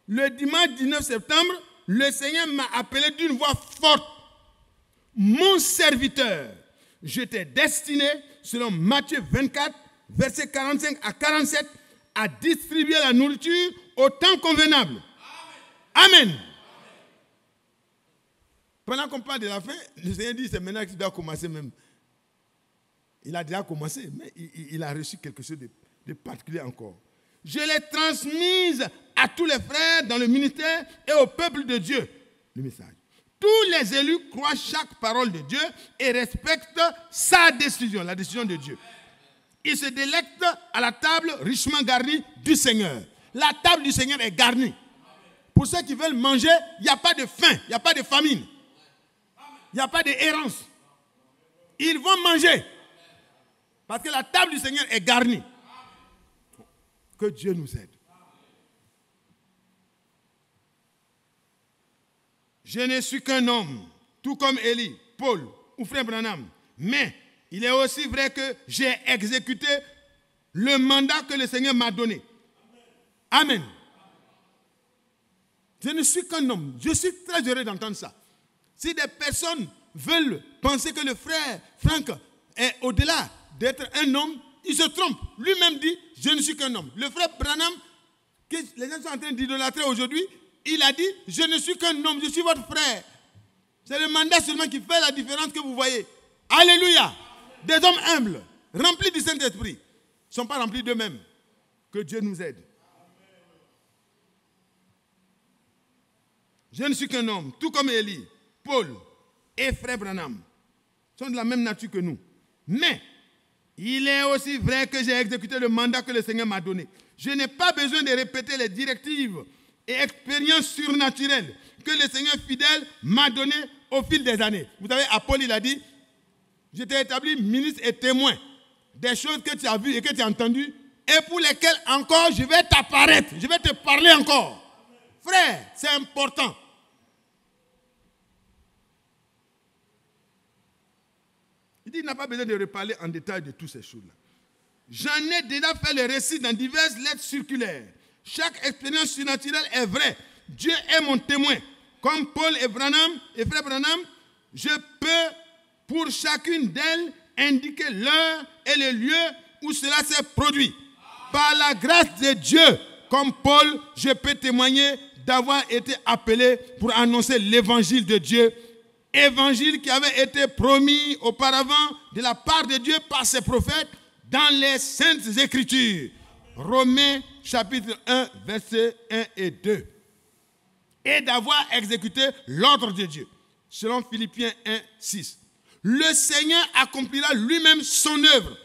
Le dimanche 19 septembre, le Seigneur m'a appelé d'une voix forte. Mon serviteur, je t'ai destiné, selon Matthieu 24, versets 45 à 47, à distribuer la nourriture au temps convenable. Amen. Amen. Pendant qu'on parle de la fin, le Seigneur dit, c'est maintenant qu'il doit commencer même. Il a déjà commencé, mais il a reçu quelque chose de particulier encore. Je l'ai transmise à tous les frères dans le ministère et au peuple de Dieu. Le message. Tous les élus croient chaque parole de Dieu et respectent sa décision, la décision de Dieu. Ils se délectent à la table richement garnie du Seigneur. La table du Seigneur est garnie. Pour ceux qui veulent manger, il n'y a pas de faim, il n'y a pas de famine. Il n'y a pas d'errance. Ils vont manger. Parce que la table du Seigneur est garnie. Que Dieu nous aide. Je ne suis qu'un homme, tout comme Élie, Paul ou frère Branham. Mais il est aussi vrai que j'ai exécuté le mandat que le Seigneur m'a donné. Amen. Je ne suis qu'un homme. Je suis très heureux d'entendre ça. Si des personnes veulent penser que le frère Franck est au-delà d'être un homme, il se trompe. Lui-même dit, je ne suis qu'un homme. Le frère Branham, que les gens sont en train d'idolâtrer aujourd'hui, il a dit, je ne suis qu'un homme, je suis votre frère. C'est le mandat seulement qui fait la différence que vous voyez. Alléluia. Des hommes humbles, remplis du Saint-Esprit, ne sont pas remplis d'eux-mêmes. Que Dieu nous aide. Je ne suis qu'un homme, tout comme Élie, Paul et Frère Branham sont de la même nature que nous. Mais il est aussi vrai que j'ai exécuté le mandat que le Seigneur m'a donné. Je n'ai pas besoin de répéter les directives et expériences surnaturelles que le Seigneur fidèle m'a données au fil des années. Vous savez, à Paul, il a dit, je t'ai établi ministre et témoin des choses que tu as vues et que tu as entendues et pour lesquelles encore je vais t'apparaître, je vais te parler encore. Frère, c'est important. Il dit, il n'a pas besoin de reparler en détail de toutes ces choses-là. J'en ai déjà fait le récit dans diverses lettres circulaires. Chaque expérience surnaturelle est vraie. Dieu est mon témoin. Comme Paul et Frère Branham, je peux pour chacune d'elles indiquer l'heure et le lieu où cela s'est produit. Par la grâce de Dieu, comme Paul, je peux témoigner d'avoir été appelé pour annoncer l'évangile de Dieu, évangile qui avait été promis auparavant de la part de Dieu par ses prophètes dans les Saintes Écritures. Romains chapitre 1, versets 1 et 2. Et d'avoir exécuté l'ordre de Dieu, selon Philippiens 1, 6. Le Seigneur accomplira lui-même son œuvre.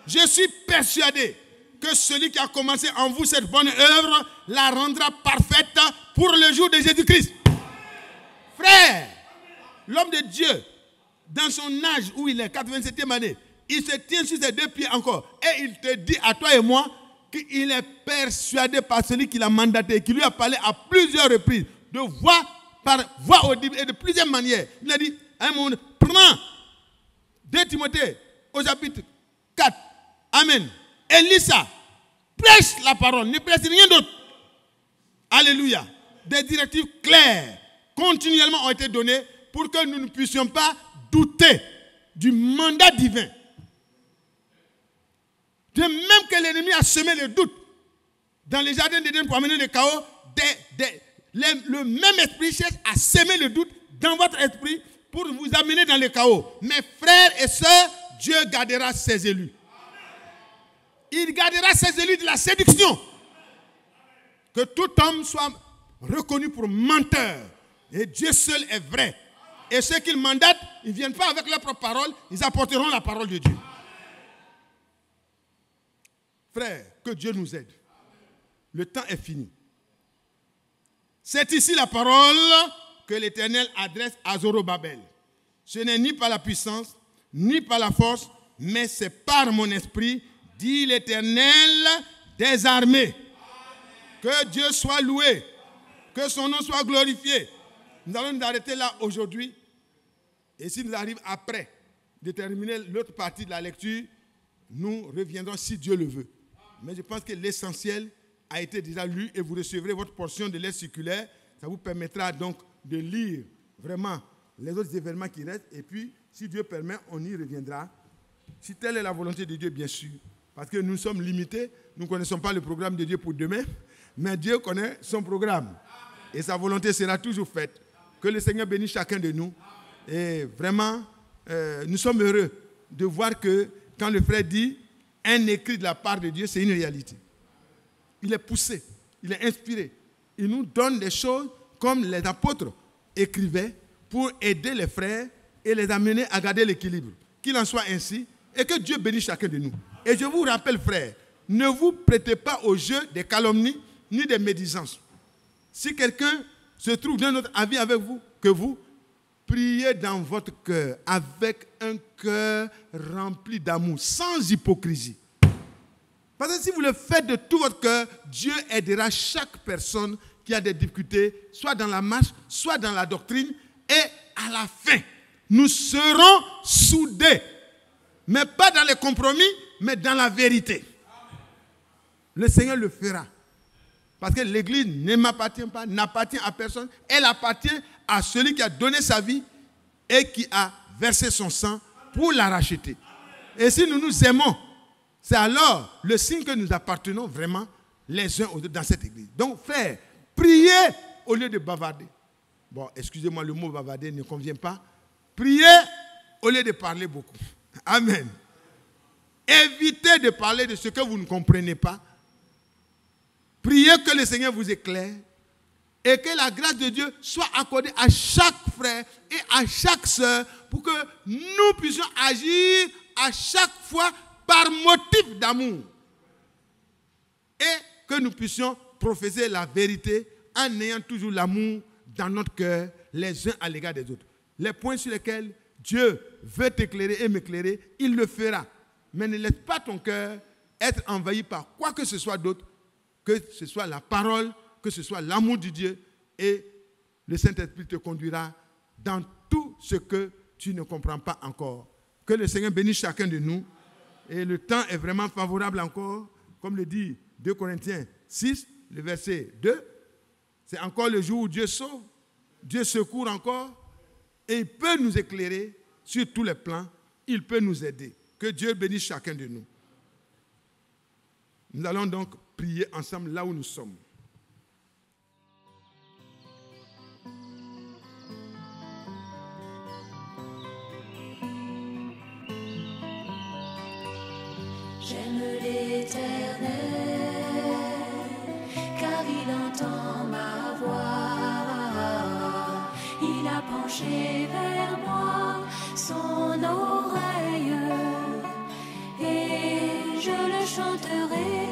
Je suis persuadé que celui qui a commencé en vous cette bonne œuvre la rendra parfaite pour le jour de Jésus-Christ. Frère, l'homme de Dieu, dans son âge où il est, 87e année, il se tient sur ses deux pieds encore. Et il te dit à toi et moi qu'il est persuadé par celui qui l'a mandaté, qui lui a parlé à plusieurs reprises, de par voix audible et de plusieurs manières. Il a dit, à un moment, prends 2 Timothée au chapitre 4. Amen. Et lis ça. Prêche la parole. Ne prêche rien d'autre. Alléluia. Des directives claires, continuellement ont été données pour que nous ne puissions pas douter du mandat divin. De même que l'ennemi a semé le doute dans les jardins d'Éden pour amener le chaos, le même esprit cherche à semer le doute dans votre esprit pour vous amener dans le chaos. Mes frères et sœurs, Dieu gardera ses élus. Il gardera ses élus de la séduction. Que tout homme soit reconnu pour menteur. Et Dieu seul est vrai. Et ceux qu'il mandate, ils ne viennent pas avec leur propre parole, ils apporteront la parole de Dieu. Frère, que Dieu nous aide. Le temps est fini. C'est ici la parole que l'Éternel adresse à Zorobabel. Ce n'est ni par la puissance, ni par la force, mais c'est par mon esprit, dit l'Éternel des armées. Que Dieu soit loué, que son nom soit glorifié. Nous allons nous arrêter là aujourd'hui. Et s'il nous arrive après de terminer l'autre partie de la lecture, nous reviendrons si Dieu le veut. Mais je pense que l'essentiel a été déjà lu et vous recevrez votre portion de lettre circulaire. Ça vous permettra donc de lire vraiment les autres événements qui restent. Et puis, si Dieu permet, on y reviendra. Si telle est la volonté de Dieu, bien sûr. Parce que nous sommes limités. Nous ne connaissons pas le programme de Dieu pour demain. Mais Dieu connaît son programme. Et sa volonté sera toujours faite. Que le Seigneur bénisse chacun de nous. Et vraiment, nous sommes heureux de voir que quand le frère dit un écrit de la part de Dieu, c'est une réalité. Il est poussé, il est inspiré. Il nous donne des choses comme les apôtres écrivaient pour aider les frères et les amener à garder l'équilibre. Qu'il en soit ainsi et que Dieu bénisse chacun de nous. Et je vous rappelle, frères, ne vous prêtez pas au jeu des calomnies ni des médisances. Si quelqu'un se trouve d'un autre avis avec vous que vous, priez dans votre cœur avec un cœur rempli d'amour, sans hypocrisie. Parce que si vous le faites de tout votre cœur, Dieu aidera chaque personne qui a des difficultés, soit dans la marche, soit dans la doctrine. Et à la fin, nous serons soudés. Mais pas dans les compromis, mais dans la vérité. Le Seigneur le fera. Parce que l'Église ne m'appartient pas, n'appartient à personne. Elle appartient à celui qui a donné sa vie et qui a versé son sang pour la racheter. Et si nous nous aimons, c'est alors le signe que nous appartenons vraiment les uns aux autres dans cette église. Donc, frère, priez au lieu de bavarder. Bon, excusez-moi, le mot bavarder ne convient pas. Priez au lieu de parler beaucoup. Amen. Évitez de parler de ce que vous ne comprenez pas. Priez que le Seigneur vous éclaire et que la grâce de Dieu soit accordée à chaque frère et à chaque sœur pour que nous puissions agir à chaque fois par motif d'amour et que nous puissions professer la vérité en ayant toujours l'amour dans notre cœur les uns à l'égard des autres. Les points sur lesquels Dieu veut t'éclairer et m'éclairer, il le fera. Mais ne laisse pas ton cœur être envahi par quoi que ce soit d'autre, que ce soit la parole, que ce soit l'amour de Dieu, et le Saint-Esprit te conduira dans tout ce que tu ne comprends pas encore. Que le Seigneur bénisse chacun de nous. Et le temps est vraiment favorable encore, comme le dit 2 Corinthiens 6, le verset 2. C'est encore le jour où Dieu sauve, Dieu secourt encore, et il peut nous éclairer sur tous les plans, il peut nous aider. Que Dieu bénisse chacun de nous. Nous allons donc prier ensemble là où nous sommes. J'aime l'Éternel, car il entend ma voix. Il a penché vers moi son oreille, et je le chanterai.